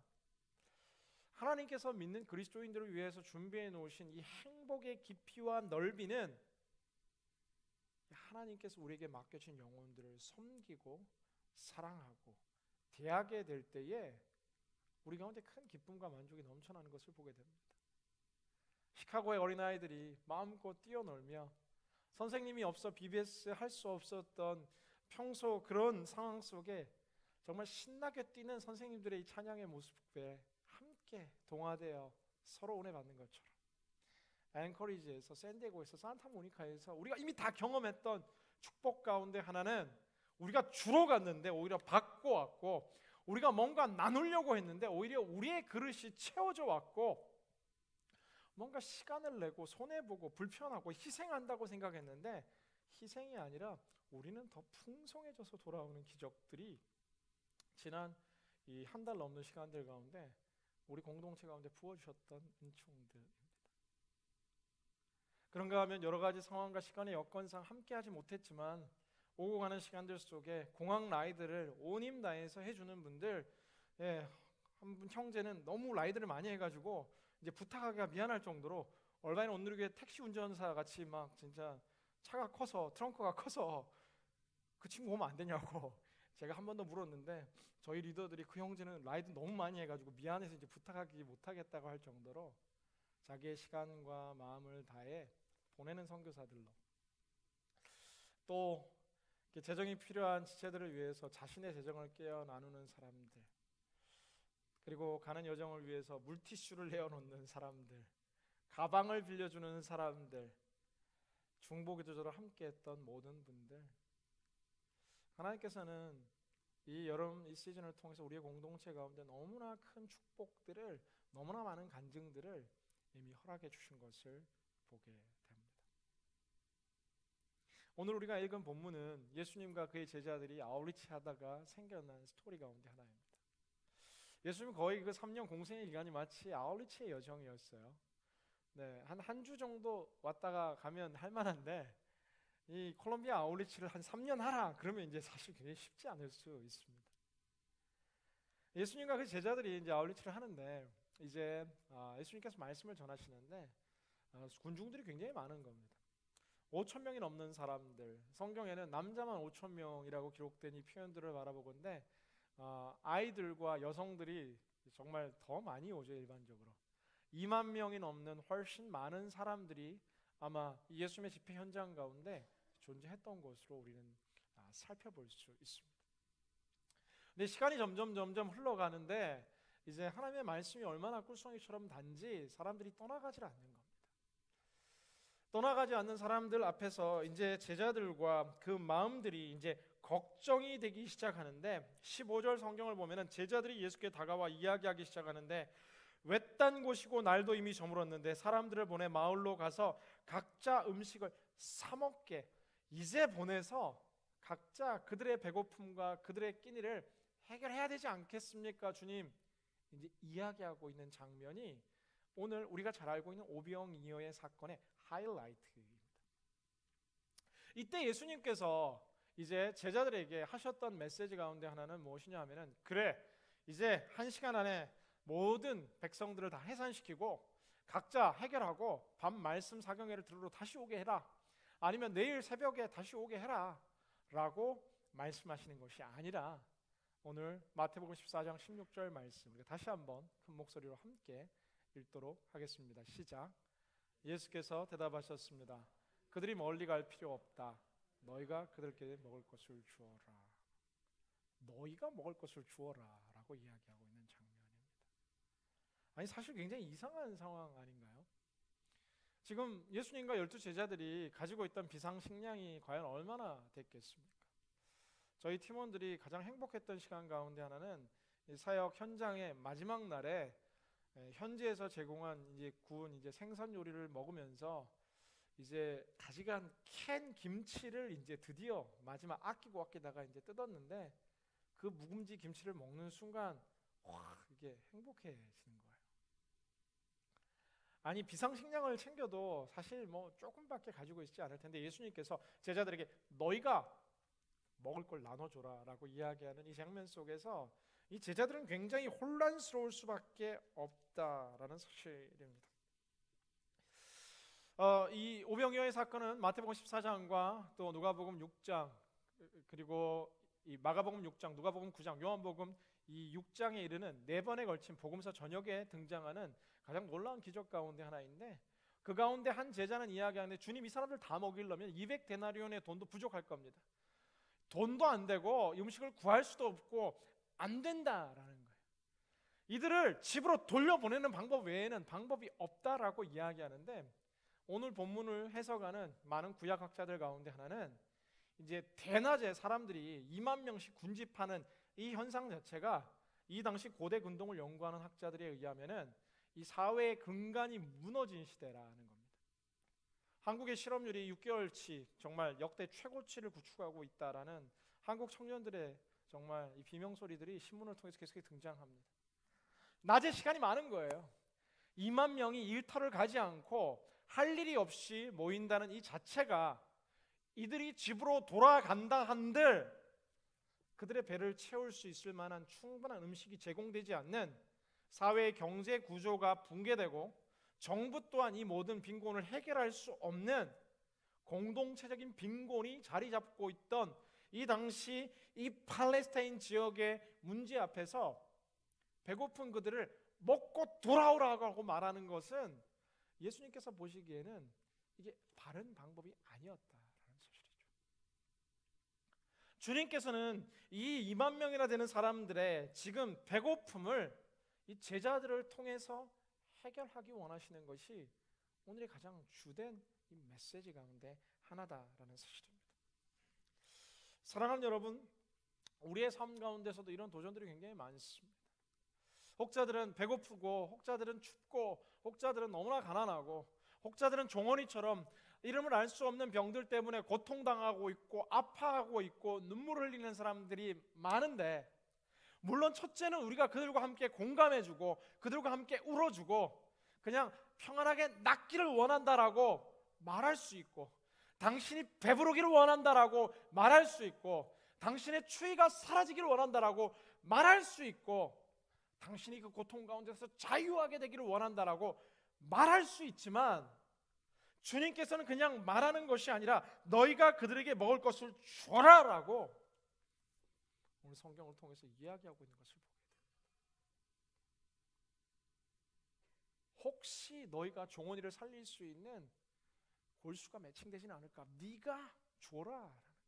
D: 하나님께서 믿는 그리스도인들을 위해서 준비해 놓으신 이 행복의 깊이와 넓이는 하나님께서 우리에게 맡겨진 영혼들을 섬기고 사랑하고 대하게 될 때에 우리 가운데 큰 기쁨과 만족이 넘쳐나는 것을 보게 됩니다. 시카고의 어린아이들이 마음껏 뛰어놀며 선생님이 없어 BBS 할 수 없었던 평소 그런 상황 속에 정말 신나게 뛰는 선생님들의 이 찬양의 모습에 함께 동화되어 서로 은혜 받는 것처럼, 앵커리지에서, 샌디에고에서, 산타모니카에서 우리가 이미 다 경험했던 축복 가운데 하나는, 우리가 주러 갔는데 오히려 받고 왔고, 우리가 뭔가 나누려고 했는데 오히려 우리의 그릇이 채워져 왔고, 뭔가 시간을 내고 손해보고 불편하고 희생한다고 생각했는데 희생이 아니라 우리는 더 풍성해져서 돌아오는 기적들이 지난 이 한 달 넘는 시간들 가운데 우리 공동체 가운데 부어주셨던 은총들입니다. 그런가 하면 여러 가지 상황과 시간의 여건상 함께하지 못했지만 오고 가는 시간들 속에 공항 라이드를 온 힘 다해서 해주는 분들, 한 분 형제는 너무 라이드를 많이 해가지고 이제 부탁하기가 미안할 정도로 얼바인 온누리교회 택시 운전사 같이 막 진짜 차가 커서, 트렁크가 커서 그 친구 오면 안 되냐고 제가 한 번 더 물었는데, 저희 리더들이 그 형제는 라이드 너무 많이 해가지고 미안해서 이제 부탁하기 못하겠다고 할 정도로 자기의 시간과 마음을 다해 보내는 선교사들로, 또 재정이 필요한 지체들을 위해서 자신의 재정을 깨어 나누는 사람들, 그리고 가는 여정을 위해서 물티슈를 내어놓는 사람들, 가방을 빌려주는 사람들, 중보기도자로 함께했던 모든 분들, 하나님께서는 이 여름 이 시즌을 통해서 우리의 공동체 가운데 너무나 큰 축복들을, 너무나 많은 간증들을 이미 허락해 주신 것을 보게 됩니다. 오늘 우리가 읽은 본문은 예수님과 그의 제자들이 아울리치 하다가 생겨난 스토리 가운데 하나입니다. 예수님 거의 그 3년 공생의 기간이 마치 아울리치의 여정이었어요. 네, 한 주 정도 왔다가 가면 할 만한데 이 콜롬비아 아울리치를 한 3년 하라 그러면 이제 사실 굉장히 쉽지 않을 수 있습니다. 예수님과 그 제자들이 이제 아울리치를 하는데 이제 예수님께서 말씀을 전하시는데 군중들이 굉장히 많은 겁니다. 5,000명이 넘는 사람들, 성경에는 남자만 5,000명이라고 기록된 이 표현들을 바라보건대 아이들과 여성들이 정말 더 많이 오죠. 일반적으로 2만 명이 넘는 훨씬 많은 사람들이 아마 예수님의 집회 현장 가운데 존재했던 것으로 우리는 살펴볼 수 있습니다. 근데 시간이 점점 흘러가는데 이제 하나님의 말씀이 얼마나 꿀송이처럼 단지 사람들이 떠나가지 않는 겁니다. 떠나가지 않는 사람들 앞에서 이제 제자들과 그 마음들이 이제 걱정이 되기 시작하는데 15절 성경을 보면은 제자들이 예수께 다가와 이야기하기 시작하는데 외딴 곳이고 날도 이미 저물었는데 사람들을 보내 마을로 가서 각자 음식을 사 먹게 이제 보내서 각자 그들의 배고픔과 그들의 끼니를 해결해야 되지 않겠습니까? 주님 이제 이야기하고 있는 장면이 오늘 우리가 잘 알고 있는 오병이어의 사건의 하이라이트입니다. 이때 예수님께서 이제 제자들에게 하셨던 메시지 가운데 하나는 무엇이냐 하면은 그래 이제 1시간 안에 모든 백성들을 다 해산시키고 각자 해결하고 밤 말씀 사경회를 들으러 다시 오게 해라, 아니면 내일 새벽에 다시 오게 해라 라고 말씀하시는 것이 아니라 오늘 마태복음 14장 16절 말씀 우리가 다시 한번 큰 목소리로 함께 읽도록 하겠습니다. 시작. 예수께서 대답하셨습니다. 그들이 멀리 갈 필요 없다. 너희가 그들에게 먹을 것을 주어라. 너희가 먹을 것을 주어라 라고 이야기하고 있는 장면입니다. 아니 사실 굉장히 이상한 상황 아닌가요? 지금 예수님과 12 제자들이 가지고 있던 비상식량이 과연 얼마나 됐겠습니까? 저희 팀원들이 가장 행복했던 시간 가운데 하나는 사역 현장의 마지막 날에 현지에서 제공한 이제 구운 이제 생선 요리를 먹으면서 이제 가지간 캔 김치를 이제 드디어 마지막 아끼다가 이제 뜯었는데 그 묵은지 김치를 먹는 순간 와 이게 행복해지는 거예요. 아니 비상식량을 챙겨도 사실 뭐 조금밖에 가지고 있지 않을 텐데 예수님께서 제자들에게 너희가 먹을 걸 나눠줘라 라고 이야기하는 이 장면 속에서 이 제자들은 굉장히 혼란스러울 수밖에 없다라는 사실입니다. 이 오병이어의 사건은 마태복음 14장과 또 누가복음 6장 그리고 이 마가복음 6장, 누가복음 9장, 요한복음 이 6장에 이르는 4번에 걸친 복음서 전역에 등장하는 가장 놀라운 기적 가운데 하나인데 그 가운데 한 제자는 이야기하는데 주님 이 사람들 다 먹이려면 200데나리온의 돈도 부족할 겁니다. 돈도 안 되고 음식을 구할 수도 없고 안 된다라는 거예요. 이들을 집으로 돌려보내는 방법 외에는 방법이 없다라고 이야기하는데 오늘 본문을 해석하는 많은 구약학자들 가운데 하나는 이제 대낮에 사람들이 2만 명씩 군집하는 이 현상 자체가 이 당시 고대 근동을 연구하는 학자들에 의하면은 이 사회의 근간이 무너진 시대라는 겁니다. 한국의 실업률이 6개월치 정말 역대 최고치를 구축하고 있다라는 한국 청년들의 정말 이 비명소리들이 신문을 통해서 계속 등장합니다. 낮에 시간이 많은 거예요. 2만 명이 일터를 가지 않고 할 일이 없이 모인다는 이 자체가 이들이 집으로 돌아간다 한들 그들의 배를 채울 수 있을 만한 충분한 음식이 제공되지 않는 사회의 경제 구조가 붕괴되고 정부 또한 이 모든 빈곤을 해결할 수 없는 공동체적인 빈곤이 자리 잡고 있던 이 당시 이 팔레스타인 지역의 문제 앞에서 배고픈 그들을 먹고 돌아오라고 말하는 것은 예수님께서 보시기에는 이게 바른 방법이 아니었다라는 사실이죠. 주님께서는 이 2만 명이나 되는 사람들의 지금 배고픔을 이 제자들을 통해서 해결하기 원하시는 것이 오늘의 가장 주된 이 메시지 가운데 하나다라는 사실입니다. 사랑하는 여러분, 우리의 삶 가운데서도 이런 도전들이 굉장히 많습니다. 혹자들은 배고프고, 혹자들은 춥고, 혹자들은 너무나 가난하고, 혹자들은 종원이처럼 이름을 알 수 없는 병들 때문에 고통당하고 있고 아파하고 있고 눈물을 흘리는 사람들이 많은데, 물론 첫째는 우리가 그들과 함께 공감해주고 그들과 함께 울어주고 그냥 평안하게 낫기를 원한다라고 말할 수 있고, 당신이 배부르기를 원한다라고 말할 수 있고, 당신의 추위가 사라지기를 원한다라고 말할 수 있고, 당신이 그 고통 가운데서 자유하게 되기를 원한다라고 말할 수 있지만, 주님께서는 그냥 말하는 것이 아니라 너희가 그들에게 먹을 것을 주라라고 오늘 성경을 통해서 이야기하고 있는 것을 보게 됩니다. 혹시 너희가 종원이를 살릴 수 있는 골수가 매칭되지는 않을까? 네가 줘라라는 거예요.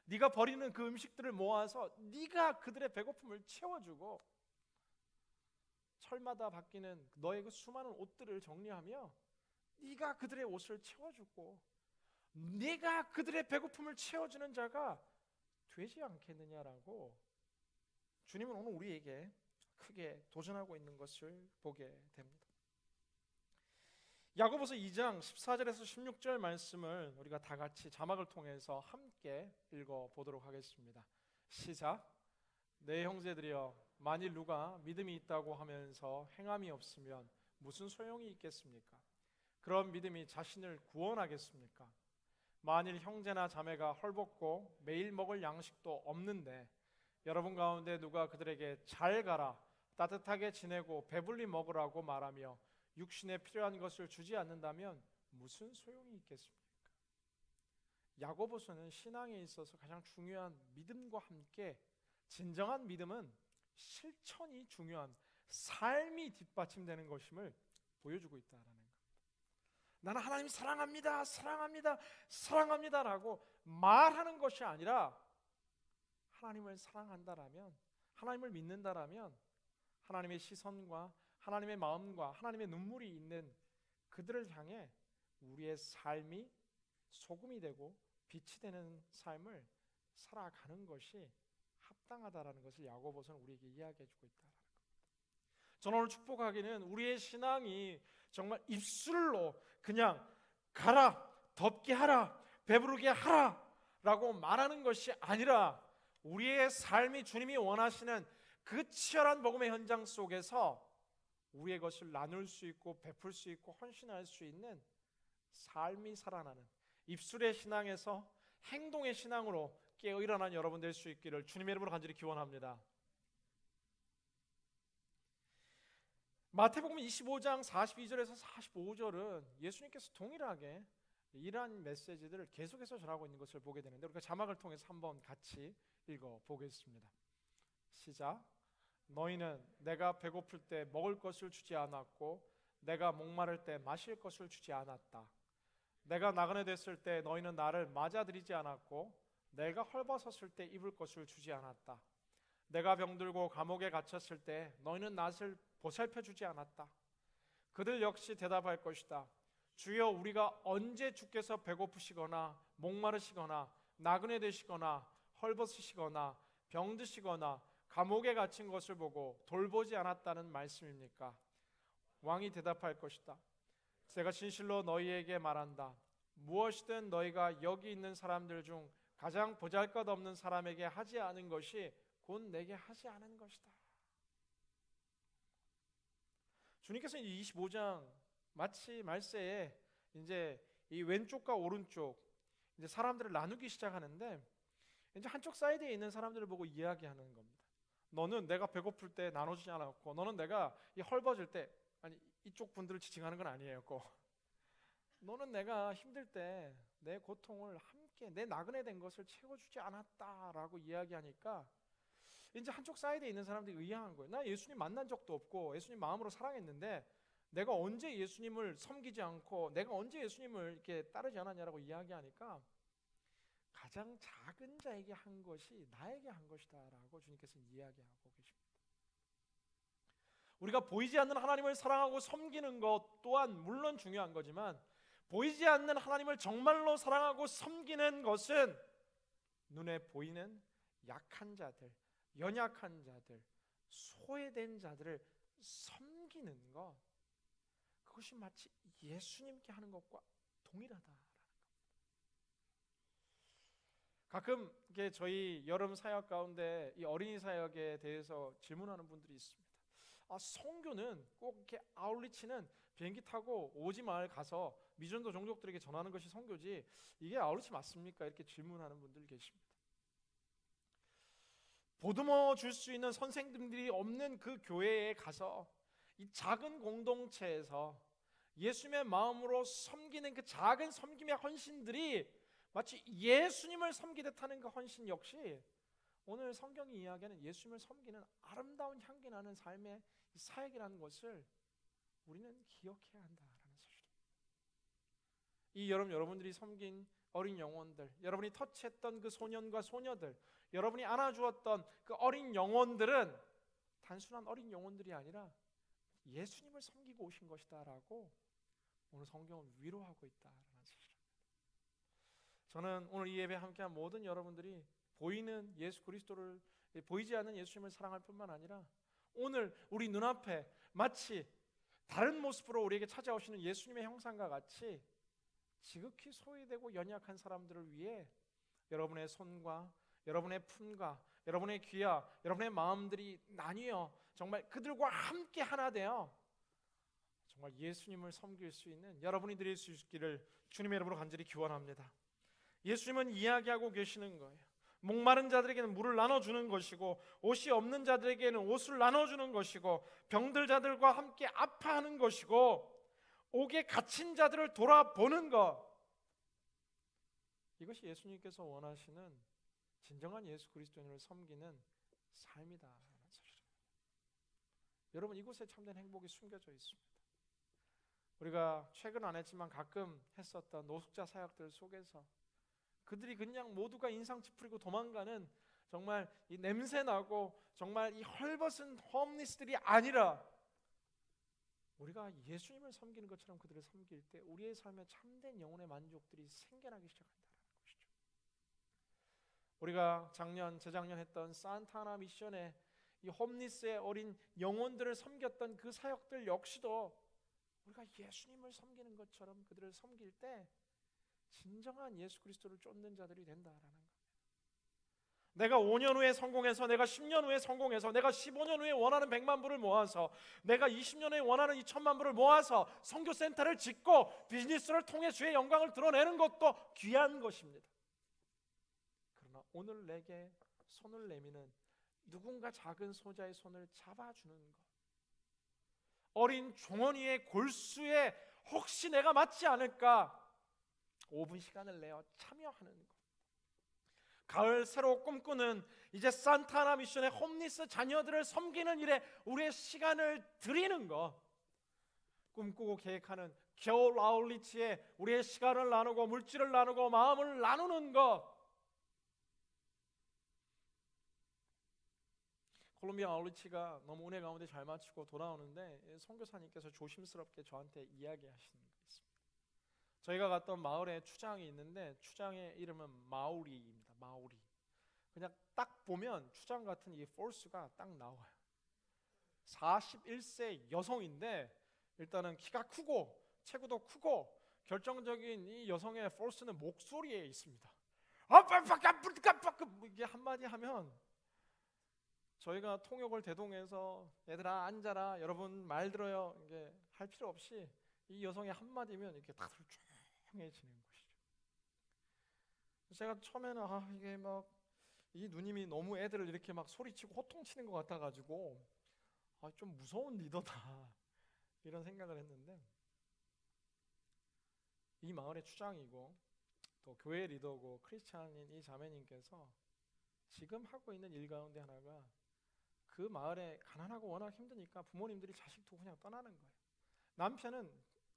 D: 네가 버리는 그 음식들을 모아서 네가 그들의 배고픔을 채워주고, 철마다 바뀌는 너의 그 수많은 옷들을 정리하며 네가 그들의 옷을 채워주고 네가 그들의 배고픔을 채워주는 자가 되지 않겠느냐라고 주님은 오늘 우리에게 크게 도전하고 있는 것을 보게 됩니다. 야고보서 2장 14절에서 16절 말씀을 우리가 다 같이 자막을 통해서 함께 읽어보도록 하겠습니다. 시작. 내 형제들이여, 만일 누가 믿음이 있다고 하면서 행함이 없으면 무슨 소용이 있겠습니까? 그런 믿음이 자신을 구원하겠습니까? 만일 형제나 자매가 헐벗고 매일 먹을 양식도 없는데 여러분 가운데 누가 그들에게 잘 가라, 따뜻하게 지내고 배불리 먹으라고 말하며 육신에 필요한 것을 주지 않는다면 무슨 소용이 있겠습니까? 야고보서는 신앙에 있어서 가장 중요한 믿음과 함께 진정한 믿음은 실천이 중요한 삶이 뒷받침되는 것임을 보여주고 있다는 겁니다. 나는 하나님 사랑합니다, 사랑합니다, 사랑합니다라고 말하는 것이 아니라 하나님을 사랑한다라면, 하나님을 믿는다라면 하나님의 시선과 하나님의 마음과 하나님의 눈물이 있는 그들을 향해 우리의 삶이 소금이 되고 빛이 되는 삶을 살아가는 것이 합당하다라는 것을 야고보서는 우리에게 이야기해주고 있다라는 겁니다. 저는 오늘 축복하기는 우리의 신앙이 정말 입술로 그냥 가라, 덥게 하라, 배부르게 하라 라고 말하는 것이 아니라 우리의 삶이 주님이 원하시는 그 치열한 복음의 현장 속에서 우리의 것을 나눌 수 있고 베풀 수 있고 헌신할 수 있는 삶이 살아나는 입술의 신앙에서 행동의 신앙으로 깨어 일어난 여러분 될 수 있기를 주님의 이름으로 간절히 기원합니다. 마태복음 25장 42절에서 45절은 예수님께서 동일하게 이러한 메시지들을 계속해서 전하고 있는 것을 보게 되는데, 우리가 자막을 통해서 한번 같이 읽어보겠습니다. 시작. 너희는 내가 배고플 때 먹을 것을 주지 않았고 내가 목마를 때 마실 것을 주지 않았다. 내가 나그네 됐을 때 너희는 나를 맞아들이지 않았고 내가 헐벗었을 때 입을 것을 주지 않았다. 내가 병들고 감옥에 갇혔을 때 너희는 낯을 보살펴 주지 않았다. 그들 역시 대답할 것이다. 주여, 우리가 언제 주께서 배고프시거나 목마르시거나 나그네 되시거나 헐벗으시거나 병드시거나 감옥에 갇힌 것을 보고 돌보지 않았다는 말씀입니까? 왕이 대답할 것이다. 제가 진실로 너희에게 말한다. 무엇이든 너희가 여기 있는 사람들 중 가장 보잘것없는 사람에게 하지 않은 것이 곧 내게 하지 않은 것이다. 주님께서 25장 마치 말세에 이제 이 왼쪽과 오른쪽 이제 사람들을 나누기 시작하는데, 이제 한쪽 사이드에 있는 사람들을 보고 이야기하는 겁니다. 너는 내가 배고플 때 나눠주지 않았고, 너는 내가 이 헐벗을 때, 아니 이쪽 분들을 지칭하는 건 아니에요. 너는 내가 힘들 때 내 고통을 함께 내 나그네 된 것을 채워주지 않았다라고 이야기하니까 이제 한쪽 사이드에 있는 사람들이 의아한 거예요. 나 예수님 만난 적도 없고 예수님 마음으로 사랑했는데 내가 언제 예수님을 섬기지 않고 내가 언제 예수님을 이렇게 따르지 않았냐라고 이야기하니까 가장 작은 자에게 한 것이 나에게 한 것이다라고 주님께서는 이야기하고 계십니다. 우리가 보이지 않는 하나님을 사랑하고 섬기는 것 또한 물론 중요한 거지만 보이지 않는 하나님을 정말로 사랑하고 섬기는 것은 눈에 보이는 약한 자들, 연약한 자들, 소외된 자들을 섬기는 것, 그것이 마치 예수님께 하는 것과 동일하다라는 겁니다. 가끔 이게 저희 여름 사역 가운데 이 어린이 사역에 대해서 질문하는 분들이 있습니다. 선교는 꼭 이렇게 아울리치는 비행기 타고 오지 마을 가서 미전도 종족들에게 전하는 것이 선교지 이게 아울리치 맞습니까? 이렇게 질문하는 분들 계십니다. 보듬어 줄 수 있는 선생님들이 없는 그 교회에 가서 이 작은 공동체에서 예수님의 마음으로 섬기는 그 작은 섬김의 헌신들이 마치 예수님을 섬기듯 하는 그 헌신 역시 오늘 성경이 이야기하는 예수님을 섬기는 아름다운 향기 나는 삶의 사역이라는 것을 우리는 기억해야 한다라는 사실입니다. 이 여러분들이 섬긴 어린 영혼들, 여러분이 터치했던 그 소년과 소녀들, 여러분이 안아주었던 그 어린 영혼들은 단순한 어린 영혼들이 아니라 예수님을 섬기고 오신 것이다라고 오늘 성경은 위로하고 있다라는 사실입니다. 저는 오늘 이 예배에 함께한 모든 여러분들이 보이는 예수 그리스도를, 보이지 않는 예수님을 사랑할 뿐만 아니라 오늘 우리 눈앞에 마치 다른 모습으로 우리에게 찾아오시는 예수님의 형상과 같이 지극히 소외되고 연약한 사람들을 위해 여러분의 손과 여러분의 품과 여러분의 귀와 여러분의 마음들이 나뉘어 정말 그들과 함께 하나 되어 정말 예수님을 섬길 수 있는 여러분이 드릴 수 있기를 주님의 이름으로 간절히 기원합니다. 예수님은 이야기하고 계시는 거예요. 목마른 자들에게는 물을 나눠주는 것이고 옷이 없는 자들에게는 옷을 나눠주는 것이고 병들 자들과 함께 아파하는 것이고 옥에 갇힌 자들을 돌아보는 것, 이것이 예수님께서 원하시는 진정한 예수 그리스도인을 섬기는 삶이다라는 사실입니다. 여러분, 이곳에 참된 행복이 숨겨져 있습니다. 우리가 최근 안 했지만 가끔 했었던 노숙자 사역들 속에서 그들이 그냥 모두가 인상 찌푸리고 도망가는 정말 이 냄새나고 정말 이 헐벗은 홈리스들이 아니라 우리가 예수님을 섬기는 것처럼 그들을 섬길 때 우리의 삶에 참된 영혼의 만족들이 생겨나기 시작한다는 것이죠. 우리가 재작년 했던 산타나 미션에 이 홈리스의 어린 영혼들을 섬겼던 그 사역들 역시도 우리가 예수님을 섬기는 것처럼 그들을 섬길 때 진정한 예수 그리스도를 쫓는 자들이 된다라는 겁니다. 내가 5년 후에 성공해서, 내가 10년 후에 성공해서, 내가 15년 후에 원하는 100만 불을 모아서, 내가 20년 후에 원하는 2천만 불을 모아서 선교센터를 짓고 비즈니스를 통해 주의 영광을 드러내는 것도 귀한 것입니다. 그러나 오늘 내게 손을 내미는 누군가 작은 소자의 손을 잡아주는 것, 어린 종원이의 골수에 혹시 내가 맞지 않을까 5분 시간을 내어 참여하는 것, 가을 새로 꿈꾸는 이제 산타나 미션의 홈리스 자녀들을 섬기는 일에 우리의 시간을 드리는 것, 꿈꾸고 계획하는 겨울 아울리치에 우리의 시간을 나누고 물질을 나누고 마음을 나누는 것, 콜롬비아 아울리치가 너무 은혜 가운데 잘 마치고 돌아오는데 선교사님께서 조심스럽게 저한테 이야기하시는 게 있습니다. 저희가 갔던 마을에 추장이 있는데 추장의 이름은 마우리입니다. 마우리. 그냥 딱 보면 추장 같은 이 포스가 딱 나와요. 41세 여성인데 일단은 키가 크고 체구도 크고 결정적인 이 여성의 포스는 목소리에 있습니다. 이게 한마디 하면 저희가 통역을 대동해서 얘들아 앉아라, 여러분 말 들어요, 이게 할 필요 없이 이 여성의 한마디면 이렇게 다들 조용해지는 것이죠. 제가 처음에는 이게 막 이 누님이 너무 애들을 이렇게 막 소리치고 호통치는 것 같아가지고 좀 무서운 리더다 이런 생각을 했는데, 이 마을의 추장이고 또 교회 리더고 크리스찬인 이 자매님께서 지금 하고 있는 일 가운데 하나가 그 마을에 가난하고 워낙 힘드니까 부모님들이 자식 두고 그냥 떠나는 거예요. 남편은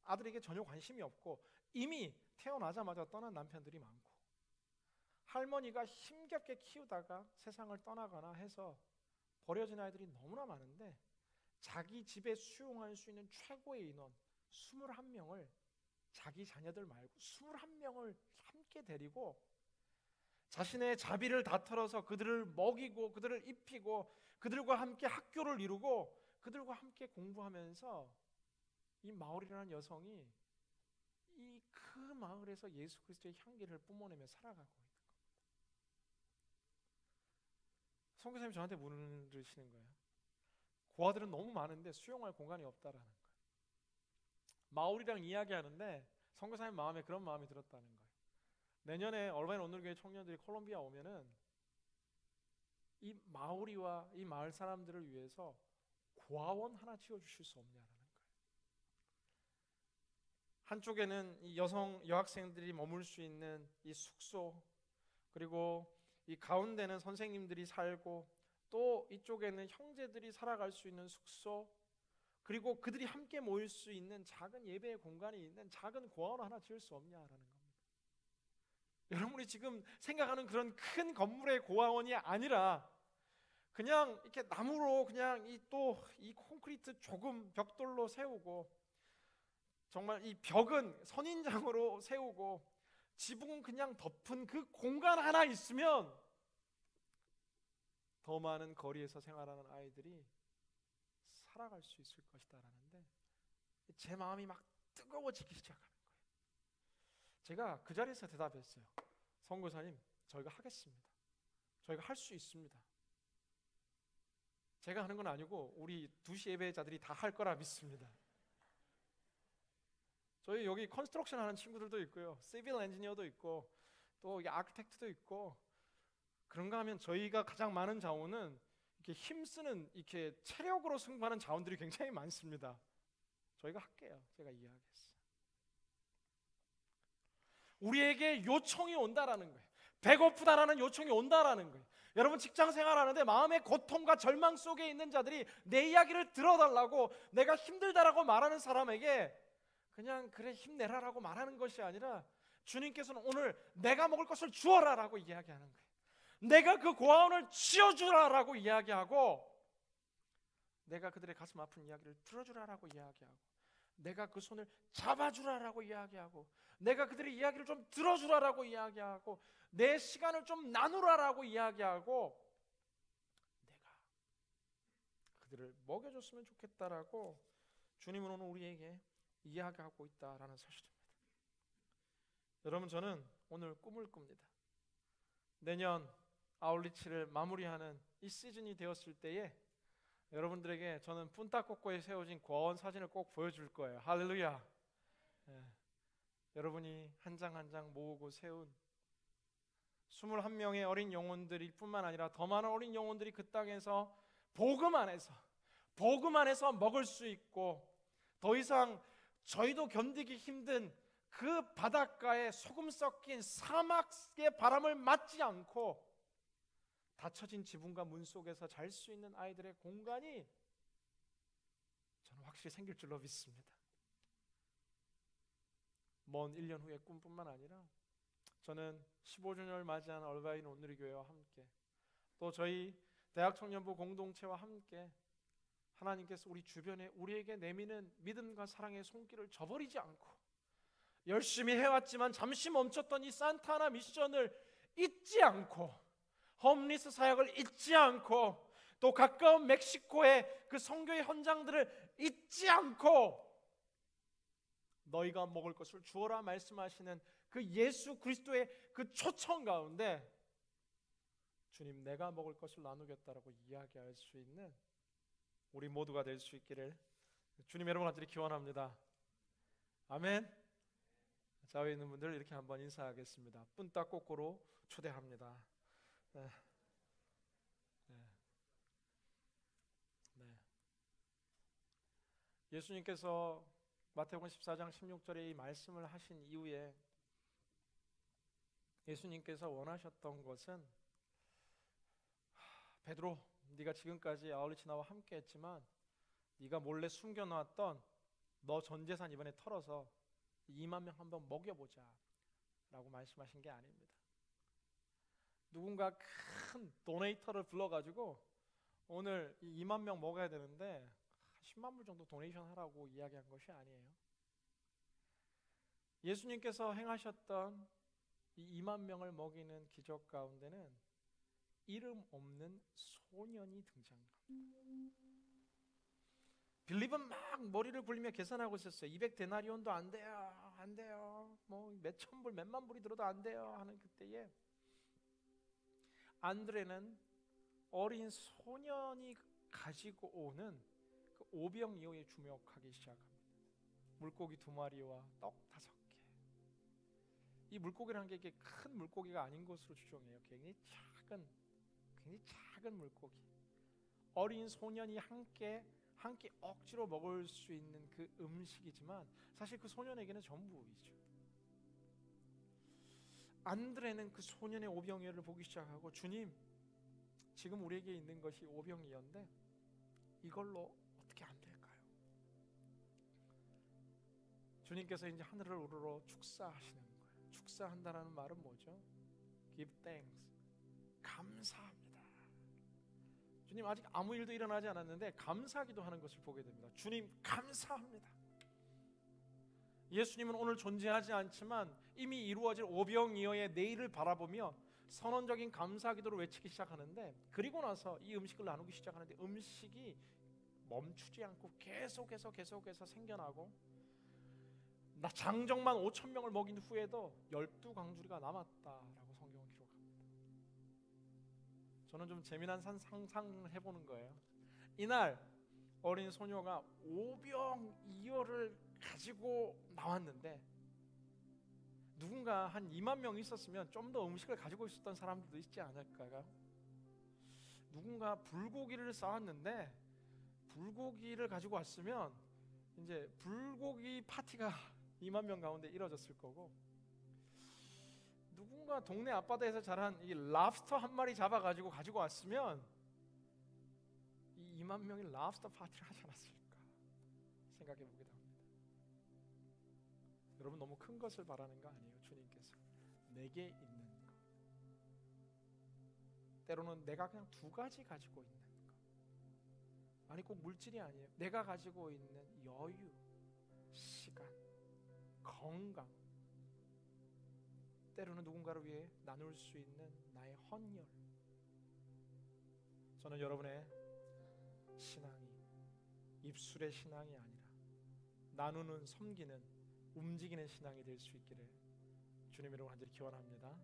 D: 아들에게 전혀 관심이 없고 이미 태어나자마자 떠난 남편들이 많고, 할머니가 힘겹게 키우다가 세상을 떠나거나 해서 버려진 아이들이 너무나 많은데 자기 집에 수용할 수 있는 최고의 인원 21명을 자기 자녀들 말고 21명을 함께 데리고 자신의 자비를 다 털어서 그들을 먹이고 그들을 입히고 그들과 함께 학교를 이루고 그들과 함께 공부하면서 이 마을이라는 여성이 이 그 마을에서 예수 그리스도의 향기를 뿜어내며 살아가고 있는 겁니다. 선교사님이 저한테 물으시는 거예요. 고아들은 너무 많은데 수용할 공간이 없다라는 거예요. 마을이랑 이야기하는데 선교사님 마음에 그런 마음이 들었다는 거예요. 내년에 얼바인 온누리교회 청년들이 콜롬비아 오면은 이 마을이와 이 마을 사람들을 위해서 고아원 하나 지어주실 수 없냐라는 거예요. 한쪽에는 이 여학생들이 머물 수 있는 이 숙소, 그리고 이 가운데는 선생님들이 살고 또 이쪽에는 형제들이 살아갈 수 있는 숙소, 그리고 그들이 함께 모일 수 있는 작은 예배의 공간이 있는 작은 고아원 하나 지을 수 없냐라는 겁니다. 여러분이 지금 생각하는 그런 큰 건물의 고아원이 아니라 그냥 이렇게 나무로 그냥 이 콘크리트 조금 벽돌로 세우고 정말 이 벽은 선인장으로 세우고 지붕은 그냥 덮은 그 공간 하나 있으면 더 많은 거리에서 생활하는 아이들이 살아갈 수 있을 것이다 라는데 제 마음이 막 뜨거워지기 시작하는 거예요. 제가 그 자리에서 대답했어요. 선교사님, 저희가 하겠습니다. 저희가 할 수 있습니다. 제가 하는 건 아니고 우리 2시 예배자들이 다 할 거라 믿습니다. 저희 여기 컨스트럭션 하는 친구들도 있고요, 시빌 엔지니어도 있고 또 아키텍트도 있고, 그런가 하면 저희가 가장 많은 자원은 이렇게 힘쓰는 이렇게 체력으로 승부하는 자원들이 굉장히 많습니다. 저희가 할게요. 제가 이야기했어요. 우리에게 요청이 온다라는 거예요. 배고프다라는 요청이 온다라는 거예요. 여러분 직장 생활하는데 마음의 고통과 절망 속에 있는 자들이 내 이야기를 들어달라고, 내가 힘들다라고 말하는 사람에게 그냥 그래 힘내라라고 말하는 것이 아니라 주님께서는 오늘 내가 먹을 것을 주어라라고 이야기하는 거예요. 내가 그 고아원을 지어주라라고 이야기하고, 내가 그들의 가슴 아픈 이야기를 들어주라라고 이야기하고, 내가 그 손을 잡아주라라고 이야기하고, 내가 그들의 이야기를 좀 들어주라라고 이야기하고, 내 시간을 좀 나누라라고 이야기하고, 내가 그들을 먹여줬으면 좋겠다라고 주님은 오늘 우리에게 이야기하고 있다라는 사실입니다. 여러분, 저는 오늘 꿈을 꿉니다. 내년 아울리치를 마무리하는 이 시즌이 되었을 때에 여러분들에게 저는 푼타코코에 세워진 고아원 사진을 꼭 보여줄 거예요. 할렐루야. 여러분이 한 장 한 장 모으고 세운 21명의 어린 영혼들일 뿐만 아니라 더 많은 어린 영혼들이 그 땅에서 복음 안에서 먹을 수 있고, 더 이상 저희도 견디기 힘든 그 바닷가에 소금 섞인 사막의 바람을 맞지 않고 닫혀진 지붕과 문 속에서 잘 수 있는 아이들의 공간이 저는 확실히 생길 줄로 믿습니다. 먼 1년 후의 꿈뿐만 아니라 저는 15주년을 맞이한 얼바인 온누리교회와 함께, 또 저희 대학청년부 공동체와 함께 하나님께서 우리 주변에 우리에게 내미는 믿음과 사랑의 손길을 저버리지 않고 열심히 해왔지만 잠시 멈췄던 이 산타나 미션을 잊지 않고, 홈리스 사역을 잊지 않고, 또 가까운 멕시코의 그 선교의 현장들을 잊지 않고 너희가 먹을 것을 주어라 말씀하시는 그 예수 그리스도의 그 초청 가운데 주님, 내가 먹을 것을 나누겠다라고 이야기할 수 있는 우리 모두가 될 수 있기를 주님 여러분 간절히 기원합니다. 아멘. 자외에 있는 분들 이렇게 한번 인사하겠습니다. 뿜따꼬꼬로 초대합니다. 네. 예수님께서 마태복음 14장 16절에 이 말씀을 하신 이후에 예수님께서 원하셨던 것은, 베드로, 네가 지금까지 아울리치 나와 함께 했지만 네가 몰래 숨겨놨던 너 전 재산 이번에 털어서 2만 명 한번 먹여보자 라고 말씀하신 게 아닙니다. 누군가 큰 도네이터를 불러가지고 오늘 이 2만 명 먹어야 되는데 10만 불 정도 도네이션 하라고 이야기한 것이 아니에요. 예수님께서 행하셨던 이 2만 명을 먹이는 기적 가운데는 이름 없는 소년이 등장합니다. 빌립은 막 머리를 굴리며 계산하고 있었어요. 200데나리온도 안 돼요, 안 돼요. 뭐 몇천 불, 몇만 불이 들어도 안 돼요 하는 그때에 안드레는 어린 소년이 가지고 오는 그 오병이어에 주목하기 시작합니다. 물고기 2마리와 떡 5개. 이 물고기라는 게 큰 물고기가 아닌 것으로 추정해요. 굉장히 작은 물고기. 어린 소년이 한 끼 억지로 먹을 수 있는 그 음식이지만 사실 그 소년에게는 전부이죠. 안드레는 그 소년의 오병이어를 보기 시작하고, 주님, 지금 우리에게 있는 것이 오병이어인데 이걸로 어떻게 안 될까요? 주님께서 이제 하늘을 우러러 축사하시는 거예요. 축사한다라는 말은 뭐죠? Give thanks. 감사합니다. 주님, 아직 아무 일도 일어나지 않았는데 감사하기도 하는 것을 보게 됩니다. 주님, 감사합니다. 예수님은 오늘 존재하지 않지만 이미 이루어질 오병이어의 내일을 바라보며 선언적인 감사 기도를 외치기 시작하는데, 그리고 나서 이 음식을 나누기 시작하는데 음식이 멈추지 않고 계속해서 생겨나고, 장정만 5,000명을 먹인 후에도 12강주리가 남았다라고 성경은 기록합니다. 저는 좀 재미난 상상을 해보는 거예요. 이날 어린 소녀가 오병이어를 가지고 나왔는데 누군가 한 2만 명 있었으면 좀 더 음식을 가지고 있었던 사람들도 있지 않을까요? 누군가 불고기를 쌓았는데 불고기를 가지고 왔으면 이제 불고기 파티가 2만 명 가운데 이루어졌을 거고, 누군가 동네 앞바다에서 자란 이 랍스터 한 마리 잡아가지고 가지고 왔으면 이 2만 명이 랍스터 파티를 하지 않았을까 생각해 보게 됩니다. 여러분, 너무 큰 것을 바라는 거 아니에요. 주님께서 내게 있는 것, 때로는 내가 그냥 2가지 가지고 있는 것, 아니 꼭 물질이 아니에요. 내가 가지고 있는 여유, 시간, 건강, 때로는 누군가를 위해 나눌 수 있는 나의 헌혈. 저는 여러분의 신앙이 입술의 신앙이 아니라 나누는, 섬기는, 움직이는 신앙이 될 수 있기를 주님 이름으로 간절히 기원합니다.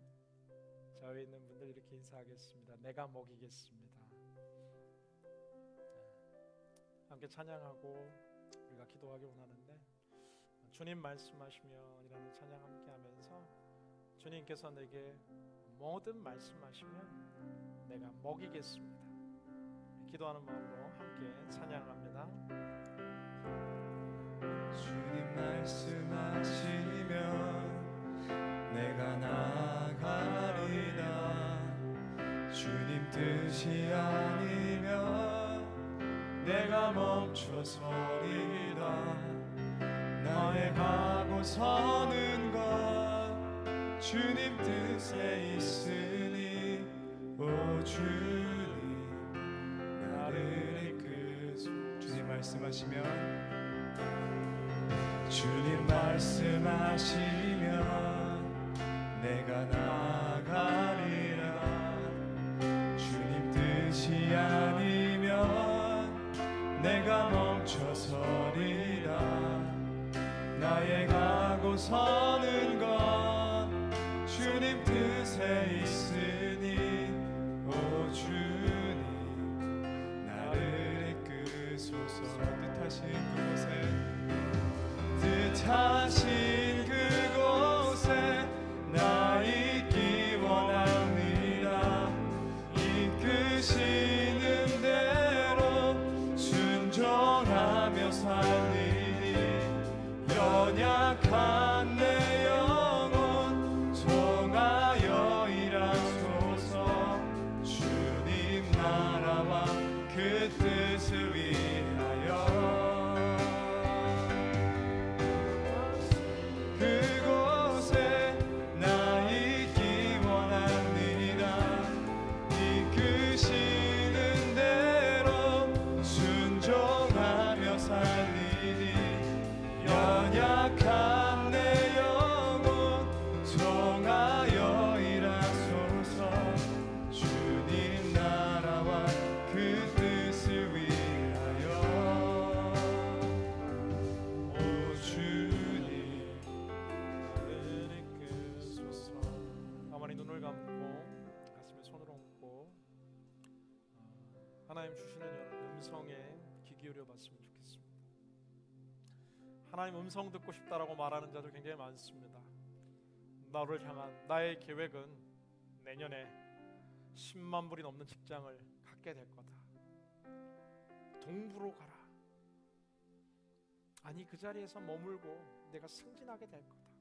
D: 좌우에 있는 분들 이렇게 인사하겠습니다. 내가 먹이겠습니다. 함께 찬양하고 우리가 기도하기 원하는데, 주님 말씀하시면 이라는 찬양 함께 하면서 주님께서 내게 뭐든 말씀하시면 내가 먹이겠습니다. 기도하는 마음으로 함께 찬양합니다.
B: 주님 말씀하시면 내가 나가리라. 주님 뜻이 아니면 내가 멈춰서리라. 나의 가고 서는 것 주님 뜻에 있으니, 오 주님 나를 이끄소. 주님 말씀하시면 내가 나가리라. 주님 뜻이 아니면 내가 멈춰서리라. 나의 가고 서는 것 주님 뜻에 있으니, 오 주님 나를 이끄소서. 뜻하신 그곳에 나 있기 원합니다. 이끄시는 대로 순종하며 살리니, 연약한 내
D: 하나님 주시는 여러분 음성에 귀 기울여 봤으면 좋겠습니다. 하나님 음성 듣고 싶다라고 말하는 자도 굉장히 많습니다. 나를 향한 나의 계획은 내년에 10만 불이 넘는 직장을 갖게 될 거다. 동부로 가라. 아니 그 자리에서 머물고 내가 승진하게 될 거다.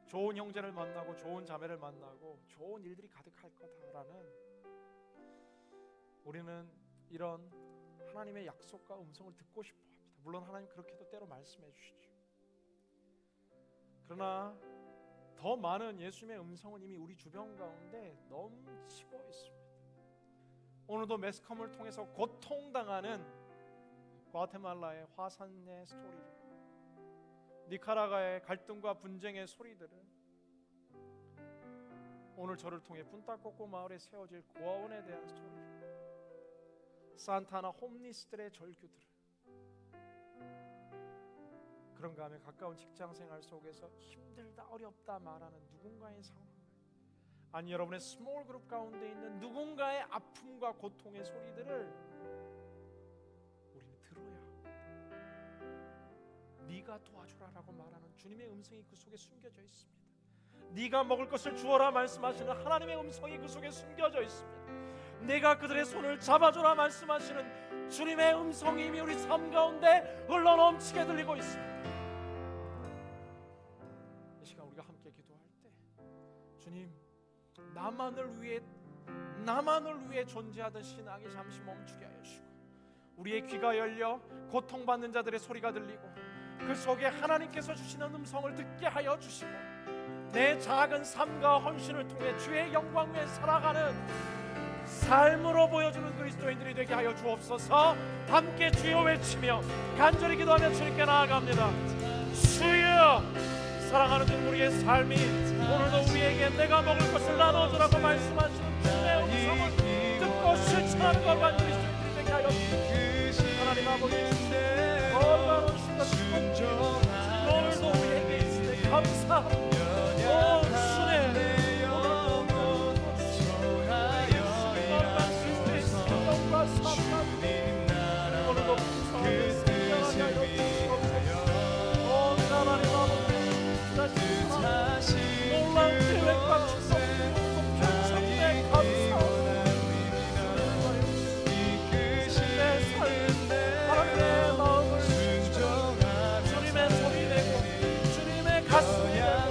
D: 좋은 형제를 만나고 좋은 자매를 만나고 좋은 일들이 가득할 거다라는, 우리는 이런 하나님의 약속과 음성을 듣고 싶어 합니다. 물론 하나님 그렇게도 때로 말씀해 주시죠. 그러나 더 많은 예수님의 음성은 이미 우리 주변 가운데 넘치고 있습니다. 오늘도 매스컴을 통해서 고통당하는 과테말라의 화산의 스토리를, 니카라과의 갈등과 분쟁의 소리들을, 오늘 저를 통해 분타코코 마을에 세워질 고아원에 대한 스토리를, 산타나 홈리스들의 절규들을, 그런가 하면 가까운 직장생활 속에서 힘들다 어렵다 말하는 누군가의 상황, 아니 여러분의 스몰 그룹 가운데 있는 누군가의 아픔과 고통의 소리들을 우리는 들어야 합니다. 네가 도와주라라고 말하는 주님의 음성이 그 속에 숨겨져 있습니다. 네가 먹을 것을 주어라 말씀하시는 하나님의 음성이 그 속에 숨겨져 있습니다. 내가 그들의 손을 잡아주라 말씀하시는 주님의 음성이 이미 우리 삶 가운데 흘러넘치게 들리고 있습니다. 이 시간 우리가 함께 기도할 때 주님, 나만을 위해 존재하던 신앙이 잠시 멈추게 하여 주시고, 우리의 귀가 열려 고통받는 자들의 소리가 들리고 그 속에 하나님께서 주시는 음성을 듣게 하여 주시고, 내 작은 삶과 헌신을 통해 주의 영광 위에 살아가는 삶으로 보여주는 그리스도인들이 되게 하여 주옵소서. 함께 주여 외치며 간절히 기도하며 주님께 나아갑니다. 주여, 사랑하는 주 우리의 삶이 오늘도 우리에게 내가 먹을 것을 나눠주라고 말씀하시는 주의 음성을 듣고 실천하는 것과 그리스도인들이 되게 하여 주옵소서. 하나님 아버지, 거룩한 신과 축복 오늘도 우리에게 있으니 감사합니다. 오 주님, 오늘도 풍성하게 승리하게 하여 주옵소서. 오 하나님 아버지, 놀라운 계획과 축복 평생에 감사합니다. 내 삶, 하나님의 마음을 주님의 소리 내고 주님의 가슴이 되고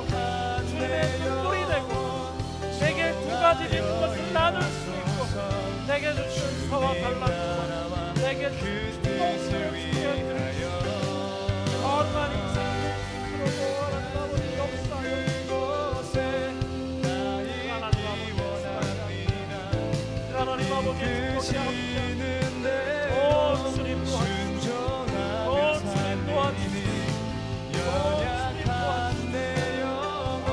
D: 주님의 눈물이 되고 내게 두 가지 있는 것을 나눌 수 있고 내게 주신 사와 달라고 내게 주신 축복을 주여 거룩한 인생 그러고 하나님 아버지 역사하여 하나님 아버지 축복하시는데 오 주님 도와주시오. 오 주님 도와주시오. 연약한 내 영혼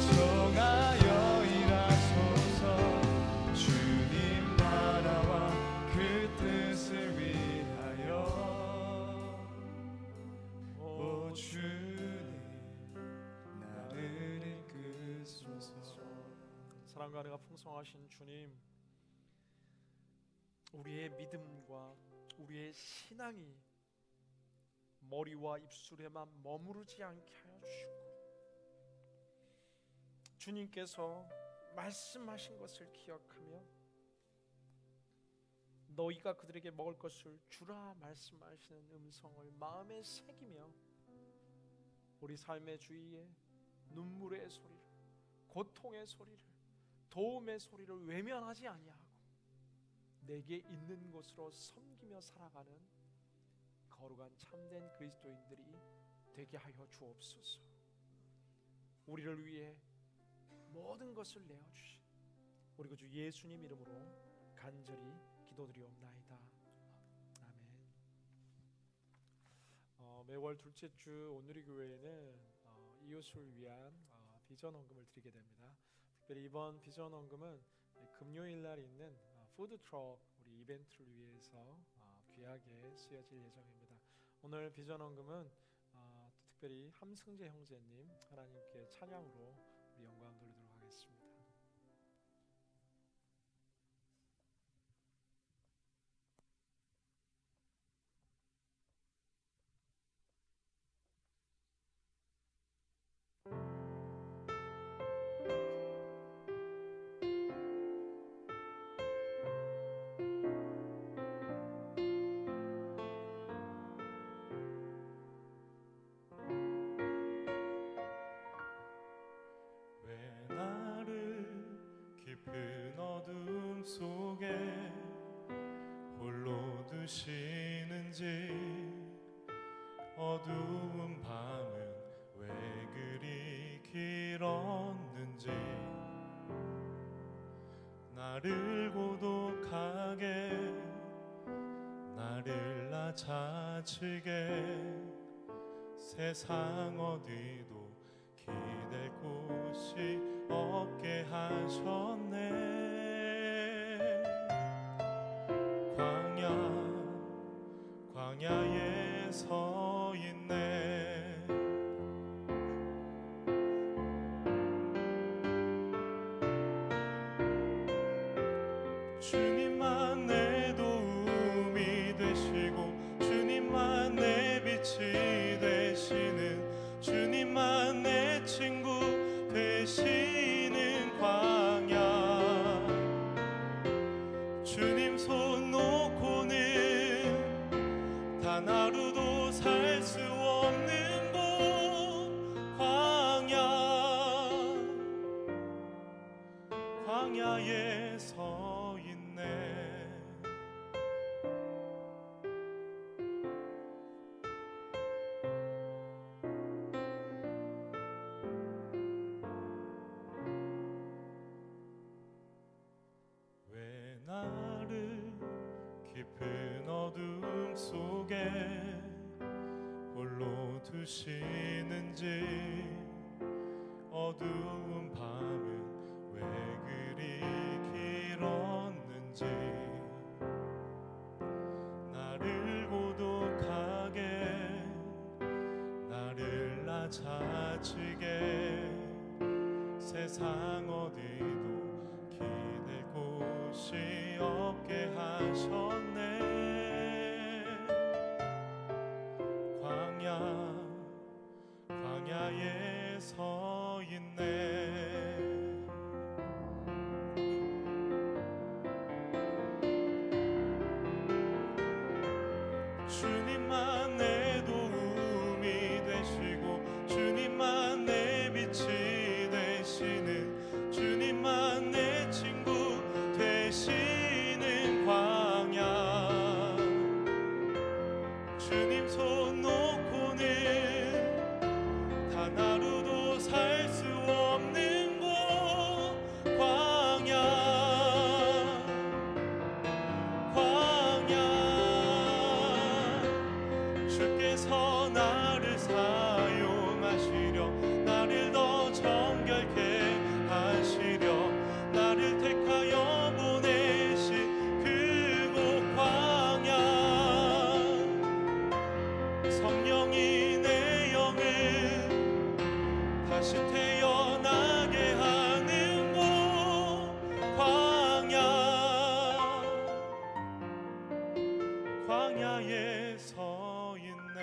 D: 정하여 일하소서. 주님 나라와 그 뜻을 위하여. 오 주님 나를 이끄소서. 사랑과 은혜가 풍성하신 주님, 우리의 믿음과 우리의 신앙이 머리와 입술에만 머무르지 않게 하여 주시고, 주님께서 말씀하신 것을 기억하며 너희가 그들에게 먹을 것을 주라 말씀하시는 음성을 마음에 새기며 우리 삶의 주위에 눈물의 소리를, 고통의 소리를, 도움의 소리를 외면하지 아니하고 내게 있는 것으로 섬기며 살아가는 거룩한 참된 그리스도인들이 되게 하여 주옵소서. 우리를 위해 모든 것을 내어주신 우리 그 주 예수님 이름으로 간절히 기도드리옵나이다. 아멘. 매월 둘째 주 온누리 교회에는 이웃을 위한 비전 헌금을 드리게 됩니다. 특별히 이번 비전 헌금은 금요일 날 있는 푸드 트럭 우리 이벤트를 위해서 귀하게 쓰여질 예정입니다. 오늘 비전 헌금은 특별히 함승재 형제님 하나님께 찬양으로 우리 영광 돌리도록 하겠습니다.
B: 깊은 어둠 속에 홀로 두시는지, 어두운 밤은 왜 그리 길었는지, 나를 고독하게, 나를 낮아지게, 세상 어디도 기댈 곳이 없게 하셨네. 광야에 서 있네. 주님만 내 도움이 되시고, 주님만 내 빛이 되시는, 주님만 내 친구 되시는 광야. 주님 손 놓고는 단 하루도 살 수 없는 곳, 광야에 서 있네. 왜 나를 깊은 어둠 속에 홀로 두시는지, 어두운 밤은 왜 그리 길었는지, 나를 고독하게, 나를 낮아지게, 세상 어디도 기댈 곳이 없게 하셨네. 광야에 서 있네. 주님만 내 도움이 되시고, 주님만 내 빛이 되시는, 주님만 내 친구 되시는 광야. 주님 손 놓고는 단 하루도 살 수 없는 곳, 광야. 주께서 나를 사용하시려, 나를 더 정결케 하시려, 나를 택하여 보내신 그곳 광야. 성령이 내 영을 다시 태어나게 하는 곳, 광야에 서 있네.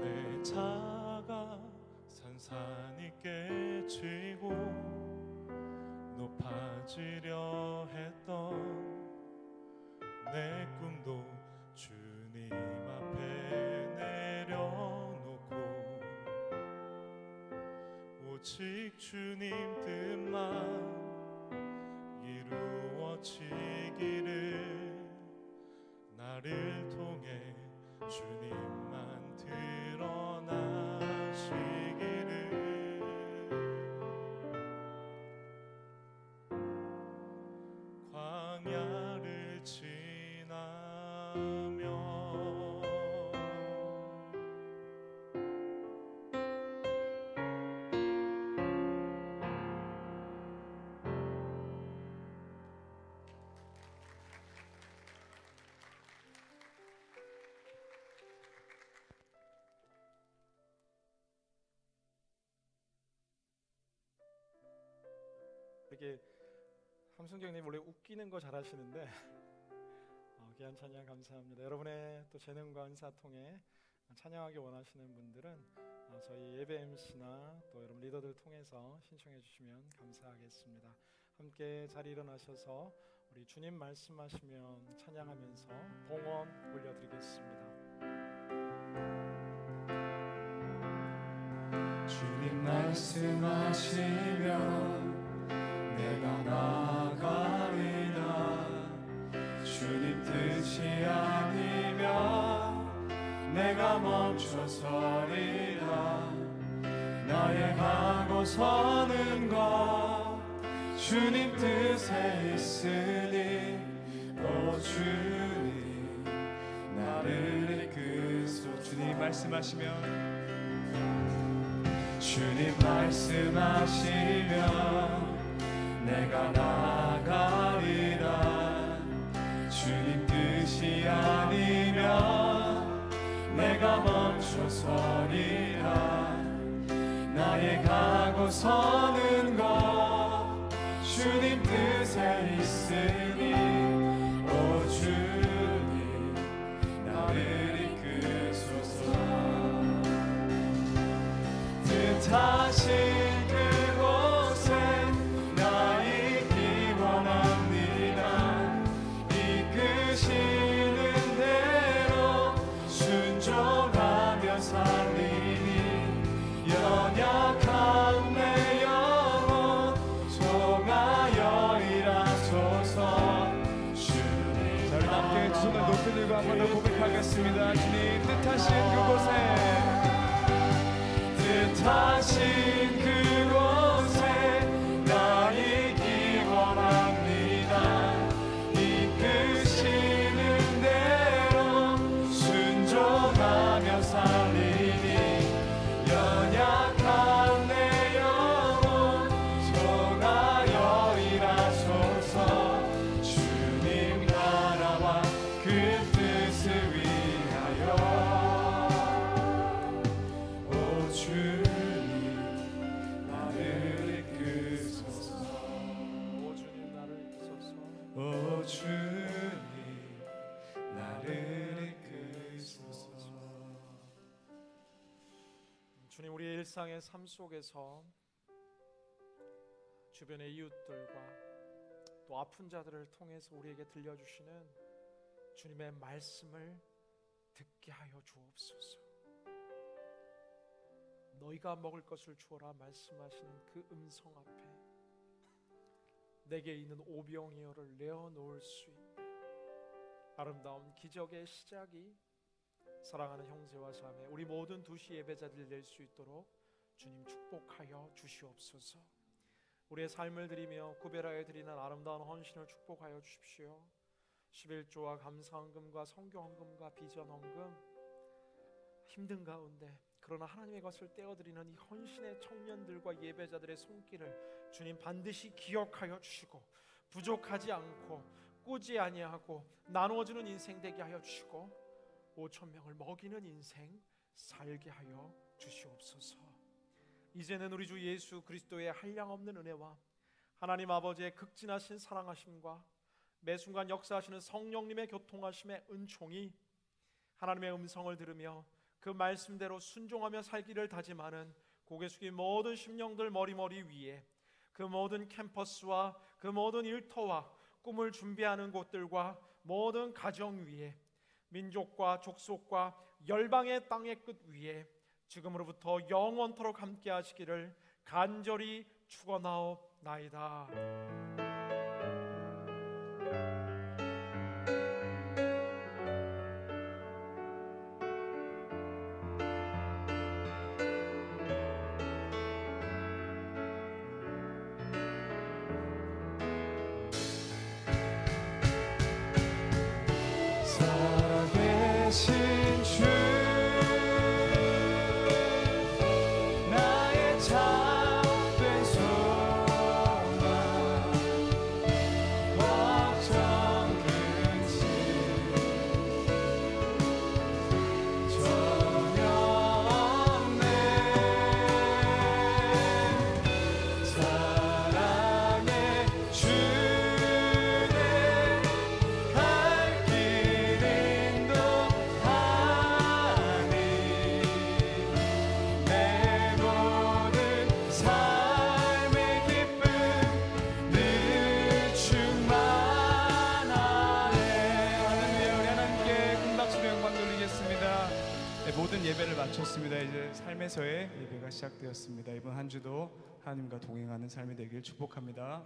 B: 내 자가 산산이 깨지고 높아지려 했던 내 꿈도 주님 앞에 내려놓고, 오직 주님 뜻만 이루어지기를, 나를 통해 주님만 드러나시기를. 광야를 지나며
D: 이렇게 함순경님 원래 웃기는 거 잘하시는데 귀한 찬양 감사합니다. 여러분의 또 재능과 은사 통해 찬양하기 원하시는 분들은 저희 예배 MC나 또 여러분 리더들 통해서 신청해 주시면 감사하겠습니다. 함께 자리 일어나셔서 우리 주님 말씀하시면 찬양하면서 봉헌 올려드리겠습니다.
B: 주님 말씀하시면 내가 나아가리라. 주님 뜻이 아니면 내가 멈춰서리라. 나의 가고 서는 것 주님 뜻에 있으니 오 주님 나를 이끄소. 주님 말씀하시면 주님 말씀하시면 내가 나아가리라. 주님 뜻이 아니면 내가 멈춰서리라. 나의 가고 서는 것 주님 뜻에 있으니 오 주님 나를 이끄소서. 뜻하신 그곳에 나 있기 원합니다. 이끄시는 대로 순종하며 살리니 연약한 내 영혼 통하여 일하소서. 주님
A: 자, 우리 함께 두 손을 높이 들고 한 번 더 고백하겠습니다. 주님 뜻하신 그곳에
B: 뜻하신 그곳에 나 있기 원합니다. 이끄시는 대로 순종하며 살리니 연약한 내 영혼 통하여 일하소서. 주님 나라와 그 뜻을 위하여 오 주님 나를 이끄소서.
D: 오 주님 나를 이끄소서.
B: 오 주님 나를 이끄소서.
D: 주님 우리의 일상의 삶 속에서 주변의 이웃들과 또 아픈 자들을 통해서 우리에게 들려주시는 주님의 말씀을 듣게 하여 주옵소서. 너희가 먹을 것을 주어라 말씀하시는 그 음성 앞에 내게 있는 오병이어를 내어놓을 수 있는 아름다운 기적의 시작이 사랑하는 형제와 자매 우리 모든 두시 예배자들 낼 수 있도록 주님 축복하여 주시옵소서. 우리의 삶을 드리며 구별하여 드리는 아름다운 헌신을 축복하여 주십시오. 11조와 감사헌금과 성교헌금과 비전헌금 힘든 가운데 그러나 하나님의 것을 떼어드리는 이 헌신의 청년들과 예배자들의 손길을 주님 반드시 기억하여 주시고 부족하지 않고 꾸지 아니하고 나누어주는 인생 되게 하여 주시고 5,000명을 먹이는 인생 살게 하여 주시옵소서. 이제는 우리 주 예수 그리스도의 한량없는 은혜와 하나님 아버지의 극진하신 사랑하심과 매순간 역사하시는 성령님의 교통하심의 은총이 하나님의 음성을 들으며 그 말씀대로 순종하며 살기를 다짐하는 고개 숙인 모든 심령들 머리머리 위에 그 모든 캠퍼스와 그 모든 일터와 꿈을 준비하는 곳들과 모든 가정 위에 민족과 족속과 열방의 땅의 끝 위에 지금으로부터 영원토록 함께 하시기를 간절히 축원하옵나이다.
B: 살아계신 주 나의 참된 소망
A: 모든 예배를 마쳤습니다. 이제 삶에서의 예배가 시작되었습니다. 이번 한 주도 하나님과 동행하는 삶이 되길 축복합니다.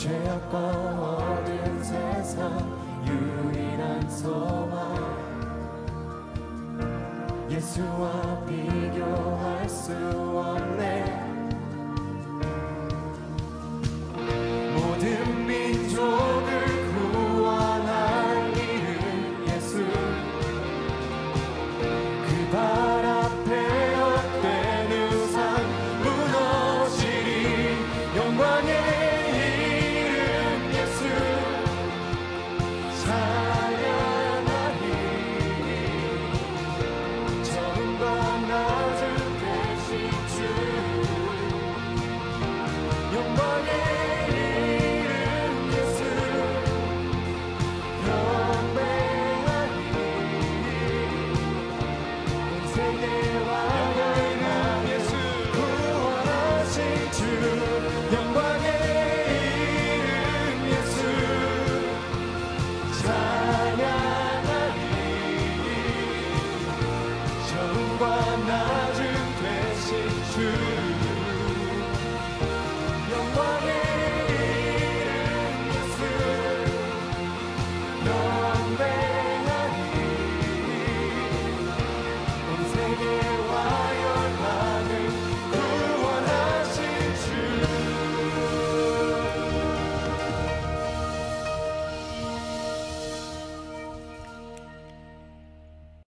B: 죄악과 어두운 세상 유일한 소망 예수와 비교할 수 없네